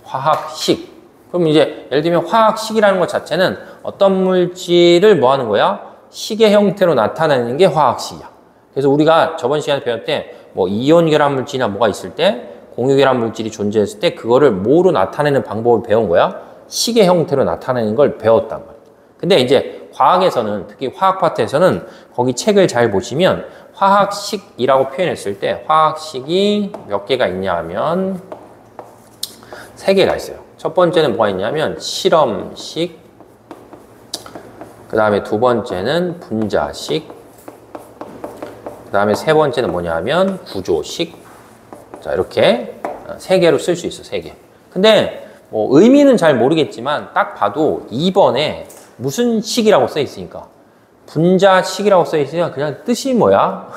화학식. 그럼 이제 예를 들면 화학식이라는 것 자체는 어떤 물질을 뭐 하는 거야? 식의 형태로 나타내는 게 화학식이야. 그래서 우리가 저번 시간에 배울 때 뭐 이온 결합 물질이나 뭐가 있을 때 공유 결합 물질이 존재했을 때 그거를 뭐로 나타내는 방법을 배운 거야? 식의 형태로 나타내는 걸 배웠단 말이야. 근데 이제 과학에서는 특히 화학 파트에서는 거기 책을 잘 보시면 화학식이라고 표현했을 때 화학식이 몇 개가 있냐 하면 3개가 있어요. 첫 번째는 뭐가 있냐면 실험식, 그 다음에 두 번째는 분자식, 그 다음에 세 번째는 뭐냐면 구조식. 자, 이렇게 3개로 쓸 수 있어, 3개. 근데 뭐 의미는 잘 모르겠지만 딱 봐도 2번에 무슨 식이라고 써 있으니까 분자식이라고 써 있으니까 그냥 뜻이 뭐야?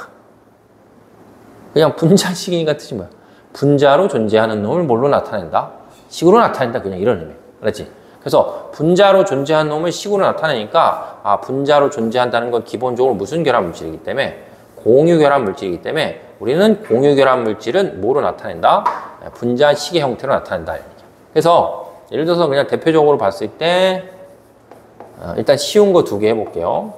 그냥 분자식이니까 뜻이 뭐야? 분자로 존재하는 놈을 뭘로 나타낸다? 식으로 나타낸다. 그냥 이런 의미. 그렇지? 그래서 분자로 존재하는 놈을 식으로 나타내니까 분자로 존재한다는 건 기본적으로 무슨 결합 물질이기 때문에 공유 결합 물질이기 때문에 우리는 공유 결합 물질은 뭐로 나타낸다? 분자식의 형태로 나타낸다. 그래서 예를 들어서 그냥 대표적으로 봤을 때 일단 쉬운 거 2개 해볼게요.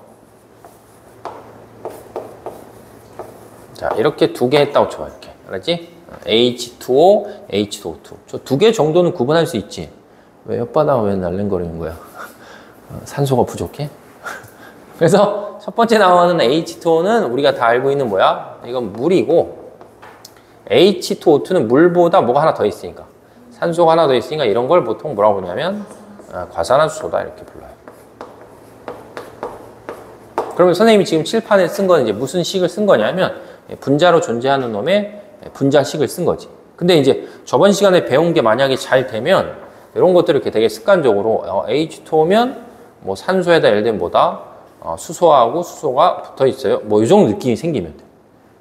자, 이렇게 2개 했다고 쳐. 이렇게. 알았지? H2O, H2O2. 저 2개 정도는 구분할 수 있지. 왜 혓바닥을 왜 날랭거리는 거야? 산소가 부족해? 그래서 첫 번째 나오는 H2O는 우리가 다 알고 있는 뭐야? 이건 물이고 H2O2는 물보다 뭐가 하나 더 있으니까 산소가 하나 더 있으니까 이런 걸 보통 뭐라고 부르냐면 과산화수소다 이렇게 불러요. 그러면 선생님이 지금 칠판에 쓴 건 이제 무슨 식을 쓴 거냐면 분자로 존재하는 놈의 분자식을 쓴 거지. 근데 이제 저번 시간에 배운 게 만약에 잘 되면 이런 것들을 이렇게 되게 습관적으로 H2O면 뭐 산소에다 예를 들면 뭐다? 수소하고 수소가 붙어 있어요. 뭐 이 정도 느낌이 생기면 돼.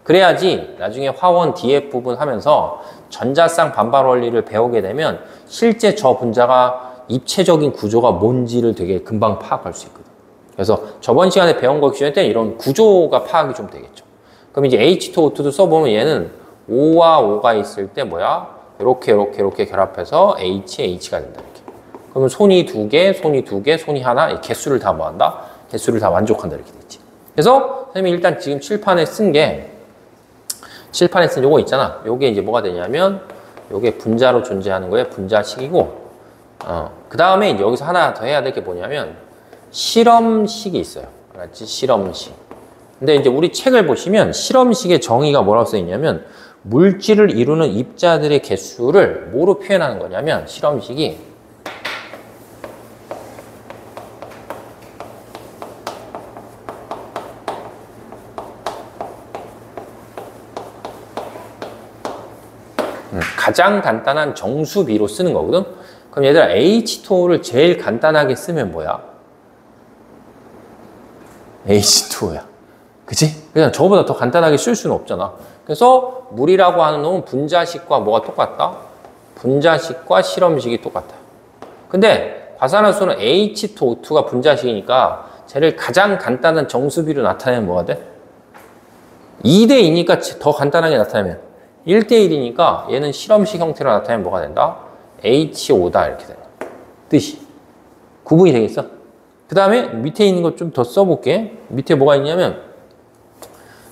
그래야지 나중에 화원 DF 부분 하면서 전자쌍 반발 원리를 배우게 되면 실제 저 분자가 입체적인 구조가 뭔지를 되게 금방 파악할 수 있거든. 그래서 저번 시간에 배운 거 기준할 때 이런 구조가 파악이 좀 되겠죠. 그럼 이제 H2O2도 써보면 얘는 O와 O가 있을 때 뭐야? 이렇게 결합해서 H가 된다. 이렇게. 그러면 손이 두 개, 손이 두 개, 손이 하나, 이 개수를 다 뭐한다? 개수를 다 만족한다. 이렇게 됐지. 그래서 선생님이 일단 지금 칠판에 쓴 요거 있잖아. 요게 이제 뭐가 되냐면 요게 분자로 존재하는 거에 분자식이고, 그 다음에 이제 여기서 하나 더 해야 될 게 뭐냐면 실험식이 있어요. 알았지? 실험식. 근데 이제 우리 책을 보시면 실험식의 정의가 뭐라고 써 있냐면 물질을 이루는 입자들의 개수를 뭐로 표현하는 거냐면 실험식이 가장 간단한 정수비로 쓰는 거거든. 그럼 얘들아 H2O를 제일 간단하게 쓰면 뭐야? H2O야. 그치? 그냥 저거보다 더 간단하게 쓸 수는 없잖아. 그래서 물이라고 하는 놈은 분자식과 뭐가 똑같다? 분자식과 실험식이 똑같아. 근데 과산화수소는 H2O2가 분자식이니까 쟤를 가장 간단한 정수비로 나타내면 뭐가 돼? 2대2니까 더 간단하게 나타내면 1대1이니까 얘는 실험식 형태로 나타내면 뭐가 된다? HO다 이렇게 된다. 뜻이. 구분이 되겠어? 그 다음에 밑에 있는 것 좀 더 써볼게. 밑에 뭐가 있냐면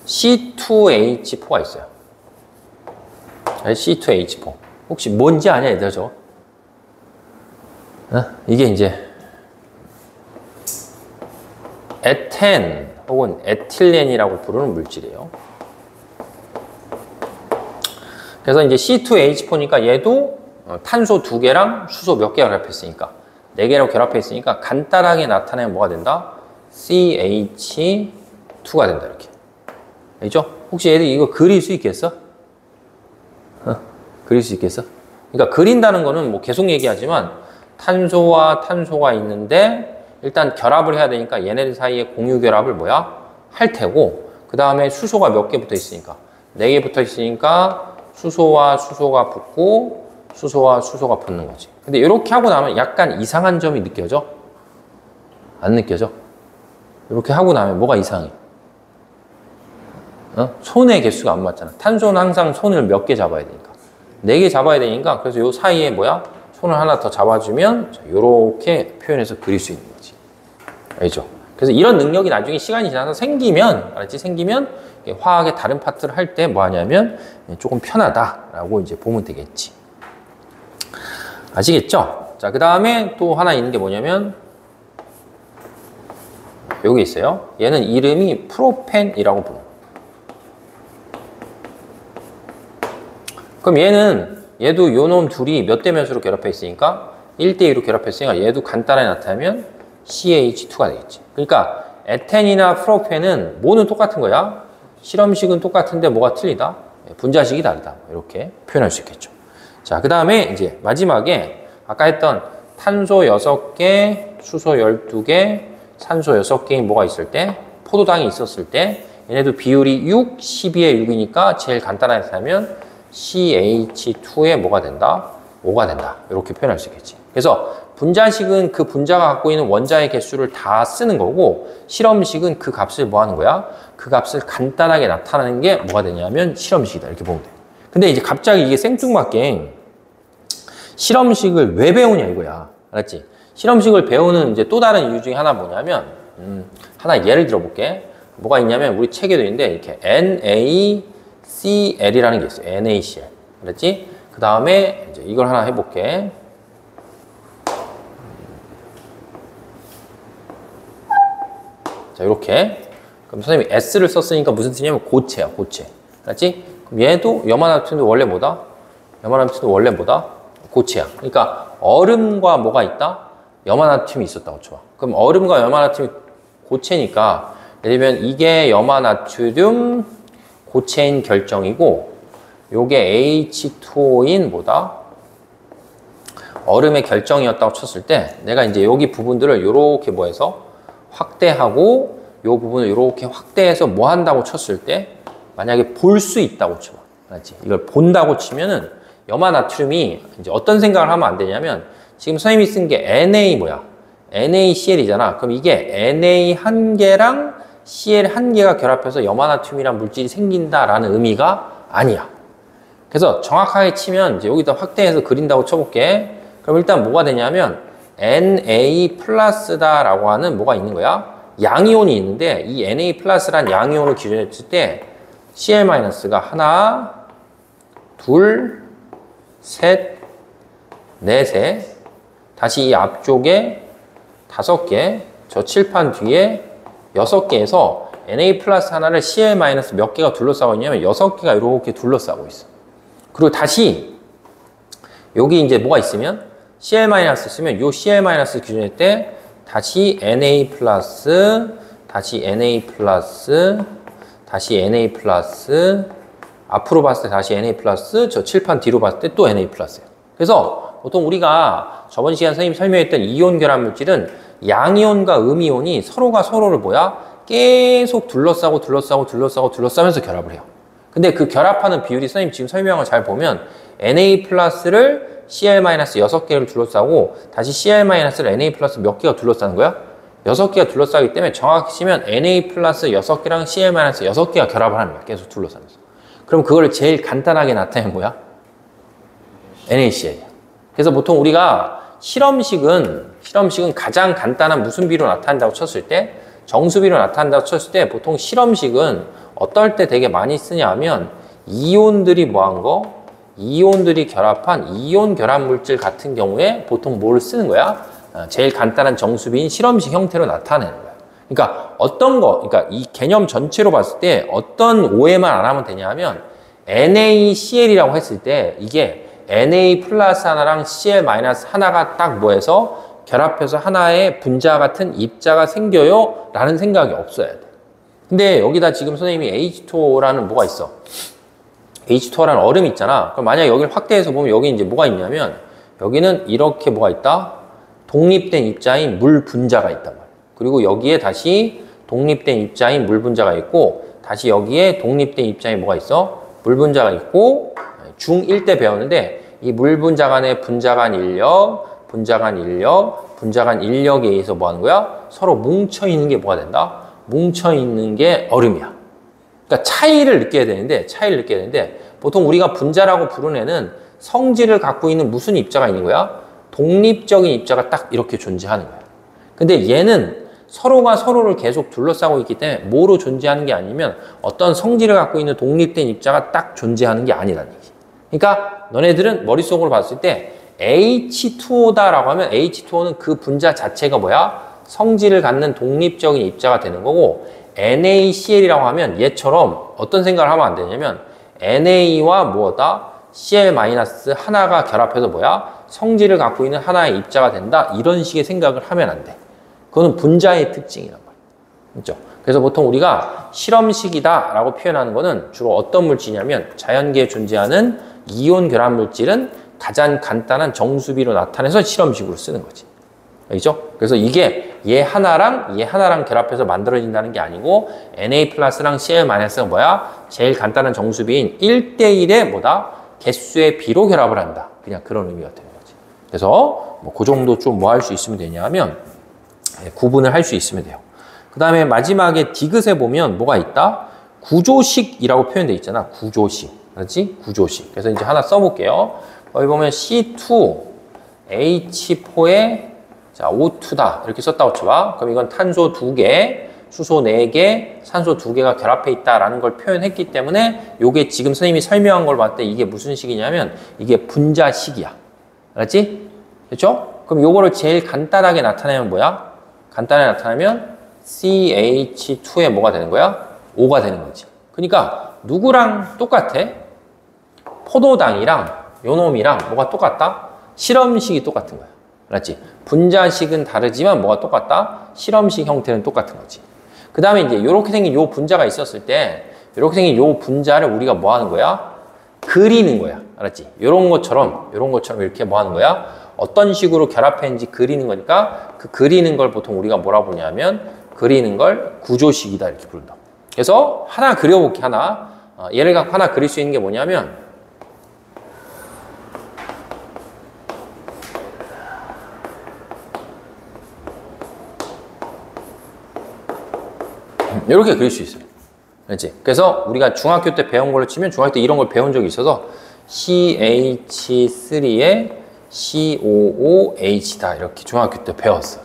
C2H4가 있어요. C2H4. 혹시 뭔지 아냐 얘들아 저거? 이게 이제 에텐 혹은 에틸렌이라고 부르는 물질이에요. 그래서 이제 C2H4니까 얘도 탄소 2개랑 수소 몇 개가 결합했으니까 4개로 결합했으니까 간단하게 나타내면 뭐가 된다? CH2가 된다 이렇게. 알죠? 혹시 얘들 이거 그릴 수 있겠어? 그릴 수 있겠어? 그러니까 그린다는 거는 뭐 계속 얘기하지만 탄소와 탄소가 있는데 일단 결합을 해야 되니까 얘네들 사이에 공유 결합을 뭐야? 할 테고 그 다음에 수소가 몇 개 붙어 있으니까 4개 붙어 있으니까 수소와 수소가 붙고 수소와 수소가 붙는 거지. 근데 이렇게 하고 나면 약간 이상한 점이 느껴져? 안 느껴져? 이렇게 하고 나면 뭐가 이상해? 손의 개수가 안 맞잖아. 탄소는 항상 손을 몇 개 잡아야 되니까 4개 잡아야 되니까 그래서 요 사이에 뭐야? 손을 하나 더 잡아주면 이렇게 표현해서 그릴 수 있는 거지. 알죠? 그래서 이런 능력이 나중에 시간이 지나서 생기면, 알았지? 생기면 화학의 다른 파트를 할 때 뭐 하냐면 조금 편하다라고 이제 보면 되겠지. 아시겠죠? 자, 그 다음에 또 하나 있는 게 뭐냐면 여기 있어요. 얘는 이름이 프로펜이라고 부르는. 그럼 얘도 요 놈 둘이 몇 대 몇으로 결합해 있으니까 1대2로 결합했으니까 얘도 간단하게 나타내면 CH2가 되겠지. 그러니까 에텐이나 프로펜은 뭐는 똑같은 거야? 실험식은 똑같은데 뭐가 틀리다? 분자식이 다르다. 이렇게 표현할 수 있겠죠. 자, 그 다음에 이제 마지막에 아까 했던 탄소 6개, 수소 12개, 산소 6개인 뭐가 있을 때, 포도당이 있었을 때 얘네도 비율이 6, 12에 6이니까 제일 간단하게 하면 CH2에 뭐가 된다? 5가 된다. 이렇게 표현할 수 있겠지. 그래서 분자식은 그 분자가 갖고 있는 원자의 개수를 다 쓰는 거고 실험식은 그 값을 뭐 하는 거야? 그 값을 간단하게 나타내는 게 뭐가 되냐면 실험식이다. 이렇게 보면 돼. 근데 이제 갑자기 이게 생뚱맞게 실험식을 왜 배우냐 이거야. 알았지? 실험식을 배우는 이제 또 다른 이유 중에 하나 뭐냐면 하나 예를 들어볼게. 뭐가 있냐면 우리 책에도 있는데 이렇게 NaCl이라는 게 있어요. NaCl. 알았지? 그 다음에 이제 이걸 하나 해볼게. 자, 이렇게. 그럼 선생님이 S를 썼으니까 무슨 뜻이냐면 고체야, 고체. 알았지? 그럼 얘도 염화나트륨도 원래 뭐다? 염화나트륨도 원래 뭐다? 고체야. 그러니까 얼음과 뭐가 있다? 염화나트륨이 있었다고 쳐. 그럼 얼음과 염화나트륨이 고체니까 예를 들면 이게 염화나트륨 고체인 결정이고 요게 H2O인 뭐다? 얼음의 결정이었다고 쳤을 때 내가 이제 여기 부분들을 요렇게 뭐 해서 확대하고 요 부분을 이렇게 확대해서 뭐 한다고 쳤을 때 만약에 볼 수 있다고 쳐. 알았지? 이걸 본다고 치면은 염화나트륨이 이제 어떤 생각을 하면 안 되냐면 지금 선생님이 쓴 게 Na 뭐야? NaCl이잖아. 그럼 이게 Na 한 개랑 Cl 한 개가 결합해서 염화나트륨이란 물질이 생긴다라는 의미가 아니야. 그래서 정확하게 치면 이제 여기다 확대해서 그린다고 쳐볼게. 그럼 일단 뭐가 되냐면 Na 플러스다라고 하는 뭐가 있는 거야? 양이온이 있는데 이 Na 플러스란 양이온을 기준했을 때 Cl 마이너스가 하나, 둘, 셋, 넷에 다시 이 앞쪽에 5개, 저 칠판 뒤에 6개에서 Na 플러스 하나를 Cl 마이너스 몇 개가 둘러싸고 있냐면 6개가 이렇게 둘러싸고 있어. 그리고 다시 여기 이제 뭐가 있으면 Cl 마이너스 쓰면 요 Cl 마이너스 기준일 때 다시 Na 플러스, 다시 Na 플러스, 다시 Na 플러스, 앞으로 봤을 때 다시 Na 플러스, 저 칠판 뒤로 봤을 때 또 Na 플러스예요. 그래서 보통 우리가 저번 시간 선생님이 설명했던 이온 결합 물질은 양이온과 음이온이 서로가 서로를 뭐야? 계속 둘러싸면서 결합을 해요. 근데 그 결합하는 비율이 선생님 지금 설명을 잘 보면 Na 플러스를 Cl-6개를 둘러싸고 다시 Cl-를 Na 플러스 몇 개가 둘러싸는 거야? 6개가 둘러싸기 때문에 정확히 치면 Na 플러스 6개랑 Cl-6개가 결합을 하는 거야. 계속 둘러싸면서. 그럼 그거를 제일 간단하게 나타내면 뭐야? NaCl이야. 그래서 보통 우리가 실험식은 가장 간단한 무슨 비로 나타낸다고 쳤을 때, 정수비로 나타낸다고 쳤을 때 보통 실험식은 어떨 때 되게 많이 쓰냐 하면 이온들이 뭐한 거? 이온들이 결합한 이온 결합 물질 같은 경우에 보통 뭘 쓰는 거야? 제일 간단한 정수비인 실험식 형태로 나타내는 거야. 그러니까 그러니까 이 개념 전체로 봤을 때 어떤 오해만 안 하면 되냐 하면 NaCl이라고 했을 때 이게 Na 플러스 하나랑 Cl 마이너스 하나가 딱 뭐해서 결합해서 하나의 분자 같은 입자가 생겨요 라는 생각이 없어야 돼. 근데 여기다 지금 선생님이 H2O라는 뭐가 있어? H2O라는 얼음이 있잖아. 그럼 만약 여기를 확대해서 보면 여기 이제 뭐가 있냐면 여기는 이렇게 뭐가 있다? 독립된 입자인 물 분자가 있단 말이야. 그리고 여기에 다시 독립된 입자인 물 분자가 있고 다시 여기에 독립된 입자인 뭐가 있어? 물 분자가 있고 중1 때 배웠는데 이 물 분자 간의 분자 간 인력, 분자 간 인력에 의해서 뭐 하는 거야? 서로 뭉쳐있는 게 뭐가 된다? 뭉쳐있는 게 얼음이야. 그러니까 차이를 느껴야 되는데 보통 우리가 분자라고 부르는 애는 성질을 갖고 있는 무슨 입자가 있는 거야? 독립적인 입자가 딱 이렇게 존재하는 거야. 근데 얘는 서로가 서로를 계속 둘러싸고 있기 때문에 뭐로 존재하는 게 아니면 어떤 성질을 갖고 있는 독립된 입자가 딱 존재하는 게 아니라는 얘기. 그러니까 너네들은 머릿속으로 봤을 때 H2O다라고 하면 H2O는 그 분자 자체가 뭐야? 성질을 갖는 독립적인 입자가 되는 거고 NaCl이라고 하면 얘처럼 어떤 생각을 하면 안 되냐면 Na와 뭐다? Cl 마이너스 하나가 결합해서 뭐야? 성질을 갖고 있는 하나의 입자가 된다. 이런 식의 생각을 하면 안 돼. 그거는 분자의 특징이란 말이야. 그렇죠? 그래서 보통 우리가 실험식이다 라고 표현하는 거는 주로 어떤 물질이냐면 자연계에 존재하는 이온 결합 물질은 가장 간단한 정수비로 나타내서 실험식으로 쓰는 거지. 알겠죠? 그래서 이게 얘 하나랑 결합해서 만들어진다는 게 아니고 Na 플러스랑 Cl 마이너스가 뭐야? 제일 간단한 정수비인 1대1의 뭐다? 개수의 비로 결합을 한다. 그냥 그런 의미가 되는 거지. 그래서 뭐 그 정도 좀 뭐 할 수 있으면 되냐면 구분을 할 수 있으면 돼요. 그 다음에 마지막에 디귿에 보면 뭐가 있다? 구조식이라고 표현되어 있잖아. 구조식. 그렇지? 구조식. 그래서 이제 하나 써볼게요. 여기 보면 C2H4에 자, O2다. 이렇게 썼다고 쳐봐. 그럼 이건 탄소 2개, 수소 4개, 산소 2개가 결합해 있다라는 걸 표현했기 때문에 이게 지금 선생님이 설명한 걸 봤을 때 이게 무슨 식이냐면 이게 분자식이야. 알았지? 그렇죠? 그럼 요거를 제일 간단하게 나타내면 뭐야? 간단하게 나타내면 CH2에 뭐가 되는 거야? O가 되는 거지. 그러니까 누구랑 똑같아? 포도당이랑 요놈이랑 뭐가 똑같다? 실험식이 똑같은 거야. 알았지? 분자식은 다르지만 뭐가 똑같다? 실험식 형태는 똑같은 거지. 그 다음에 이제 이렇게 생긴 요 분자가 있었을 때 이렇게 생긴 요 분자를 우리가 뭐 하는 거야? 그리는 거야. 알았지? 요런 것처럼 이렇게 뭐 하는 거야? 어떤 식으로 결합했는지 그리는 거니까 그 그리는 걸 보통 우리가 뭐라 부르냐면 그리는 걸 구조식이다 이렇게 부른다. 그래서 하나 그려볼게. 얘를 갖고 하나 그릴 수 있는 게 뭐냐면 이렇게 그릴 수 있어요. 그렇지? 그래서 우리가 중학교 때 배운 걸로 치면 중학교 때 이런 걸 배운 적이 있어서 CH3에 COOH다 이렇게 중학교 때 배웠어.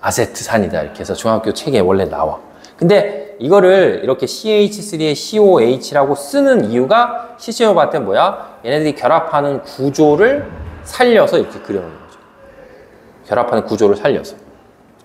아세트산이다 이렇게 해서 중학교 책에 원래 나와. 근데 이거를 이렇게 CH3에 COOH라고 쓰는 이유가 실제로 봤을 때 뭐야? 얘네들이 결합하는 구조를 살려서 이렇게 그려놓는 거죠. 결합하는 구조를 살려서.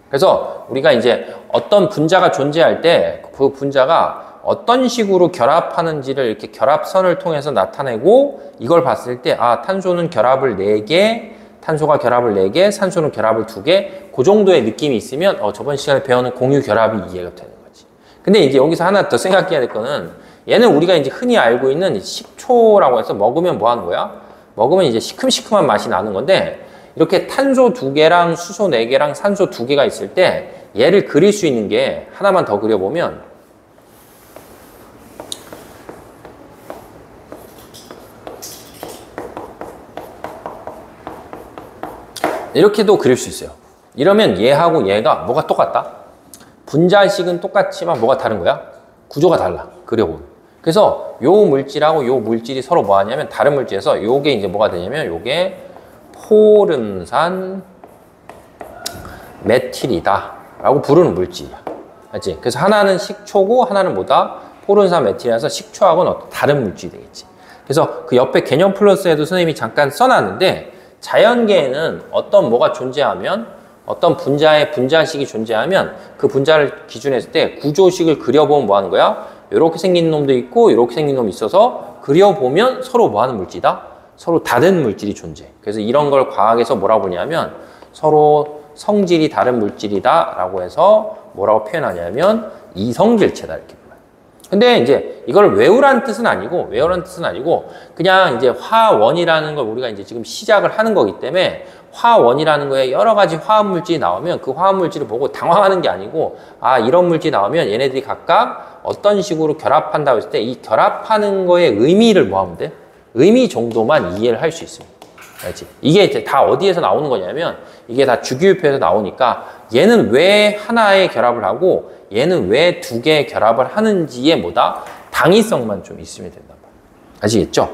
그래서 우리가 이제 어떤 분자가 존재할 때 그 분자가 어떤 식으로 결합하는지를 이렇게 결합선을 통해서 나타내고 이걸 봤을 때 아, 탄소는 결합을 4개, 탄소가 결합을 4개, 산소는 결합을 2개 그 정도의 느낌이 있으면 저번 시간에 배우는 공유 결합이 이해가 되는 거지. 근데 이제 여기서 하나 더 생각해야 될 거는 얘는 우리가 이제 흔히 알고 있는 식초라고 해서 먹으면 뭐 하는 거야? 먹으면 이제 시큼시큼한 맛이 나는 건데 이렇게 탄소 2개랑 수소 4개랑 산소 2개가 있을 때 얘를 그릴 수 있는 게 하나만 더 그려보면 이렇게도 그릴 수 있어요. 이러면 얘하고 얘가 뭐가 똑같다? 분자식은 똑같지만 뭐가 다른 거야? 구조가 달라. 그려보면. 그래서 요 물질하고 요 물질이 서로 뭐 하냐면 다른 물질에서 요게 이제 뭐가 되냐면 요게 포름산 메틸이다 라고 부르는 물질이야. 알지? 그래서 하나는 식초고 하나는 뭐다? 포름산 메틸이라서 식초하고는 어떤 다른 물질이 되겠지. 그래서 그 옆에 개념 플러스에도 선생님이 잠깐 써놨는데 자연계에는 어떤 뭐가 존재하면 어떤 분자의 분자식이 존재하면 그 분자를 기준했을 때 구조식을 그려보면 뭐 하는 거야? 이렇게 생긴 놈도 있고 이렇게 생긴 놈이 있어서 그려보면 서로 뭐 하는 물질이다? 서로 다른 물질이 존재해. 그래서 이런 걸 과학에서 뭐라고 보냐면 서로 성질이 다른 물질이다 라고 해서 뭐라고 표현하냐면 이성질체다 이렇게 불러요. 근데 이제 이걸 외우라는 뜻은 아니고 그냥 이제 화원이라는 걸 우리가 이제 지금 시작을 하는 거기 때문에 화원이라는 거에 여러 가지 화합물질이 나오면 그 화합물질을 보고 당황하는 게 아니고 아 이런 물질이 나오면 얘네들이 각각 어떤 식으로 결합한다고 했을 때 이 결합하는 거의 의미를 뭐 하면 돼? 의미 정도만 이해를 할 수 있습니다. 알지? 이게 이제 다 어디에서 나오는 거냐면 이게 다 주기율표에서 나오니까 얘는 왜 하나의 결합을 하고 얘는 왜 2개의 결합을 하는지에 뭐다? 당위성만 좀 있으면 된단 말이야. 아시겠죠?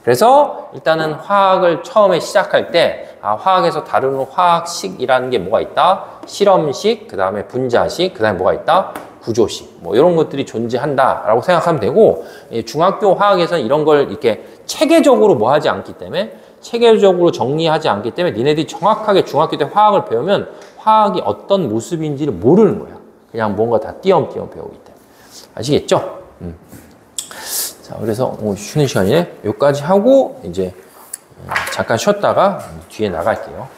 그래서 일단은 화학을 처음에 시작할 때 화학에서 다루는 화학식이라는 게 뭐가 있다? 실험식, 그 다음에 분자식, 그 다음에 뭐가 있다? 구조식, 뭐 이런 것들이 존재한다라고 생각하면 되고 중학교 화학에서는 이런 걸 이렇게 체계적으로 뭐 하지 않기 때문에 체계적으로 정리하지 않기 때문에 니네들이 정확하게 중학교 때 화학을 배우면 화학이 어떤 모습인지를 모르는 거야. 그냥 뭔가 다 띄엄띄엄 배우기 때문에. 아시겠죠? 자, 그래서 쉬는 시간이네. 여기까지 하고 이제 잠깐 쉬었다가 뒤에 나갈게요.